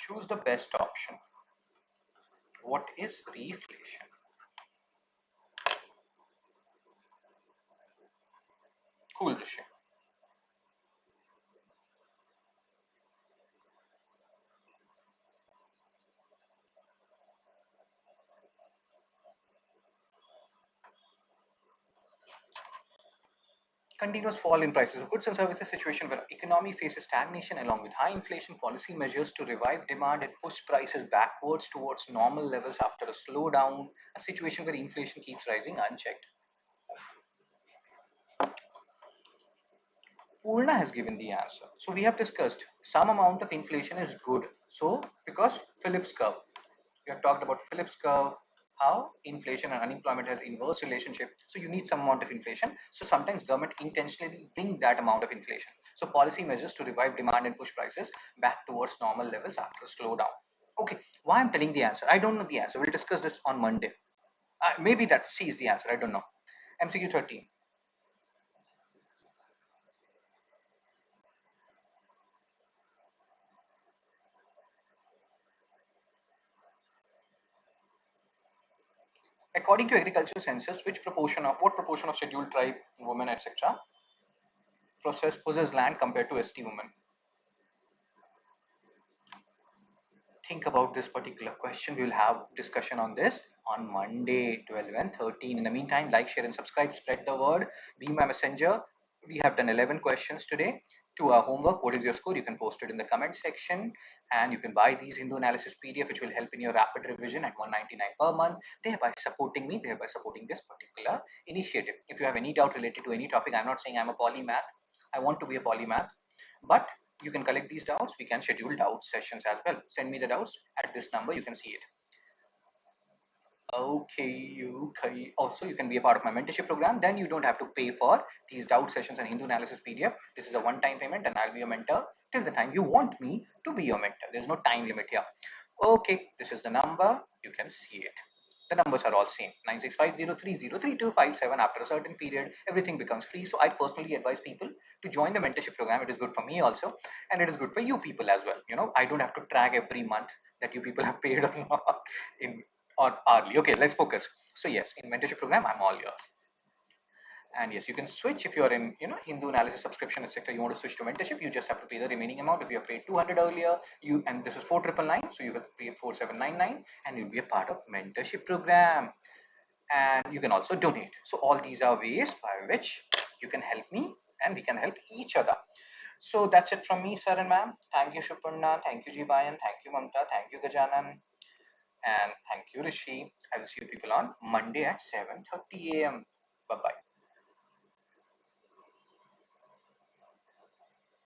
Choose the best option. What is reflation? Cool, Rishi. Continuous fall in prices of goods and services situation where economy faces stagnation along with high inflation, policy measures to revive demand and push prices backwards towards normal levels after a slowdown, a situation where inflation keeps rising unchecked. Purna has given the answer. So we have discussed some amount of inflation is good. So because Phillips curve. We have talked about Phillips curve, how inflation and unemployment has inverse relationship. So you need some amount of inflation. So sometimes government intentionally bring that amount of inflation. So policy measures to revive demand and push prices back towards normal levels after a slowdown. Okay, why I'm telling the answer? I don't know the answer. We'll discuss this on Monday. Maybe that C is the answer. I don't know. MCQ 13. According to agricultural census, what proportion of scheduled tribe women, etc., possess land compared to ST women? Think about this particular question. We'll have discussion on this on Monday, 12 and 13. In the meantime, like, share, and subscribe. Spread the word. Be my messenger. We have done 11 questions today. To our homework, what is your score? You can post it in the comment section, and you can buy these Hindu analysis PDF, which will help in your rapid revision at 199 per month, thereby supporting me, thereby supporting this particular initiative. If you have any doubt related to any topic, I'm not saying I'm a polymath. I want to be a polymath, but you can collect these doubts. We can schedule doubt sessions as well. Send me the doubts at this number. You can see it. Okay. Also, you can be a part of my mentorship program. Then you don't have to pay for these doubt sessions and Hindu analysis PDF. This is a one-time payment, and I'll be your mentor till the time you want me to be your mentor. There's no time limit here. Okay, this is the number. You can see it. The numbers are all same: 9650303257. After a certain period, everything becomes free. So I personally advise people to join the mentorship program. It is good for me also, and it is good for you people as well. I don't have to track every month that you people have paid or not in or hourly. Okay, let's focus. So yes, in mentorship program, I'm all yours. And yes, you can switch if you're in, Hindu analysis subscription, etc. You want to switch to mentorship, you just have to pay the remaining amount. If you have paid 200 earlier, and this is 4999, so you will pay 4799, and you'll be a part of mentorship program. And you can also donate. So all these are ways by which you can help me, and we can help each other. So that's it from me, sir and ma'am. Thank you, Shupurna. Thank you, Jibayan. Thank you, Mamta. Thank you, Gajanan. And thank you, Rishi. I will see you people on Monday at 7:30 a.m.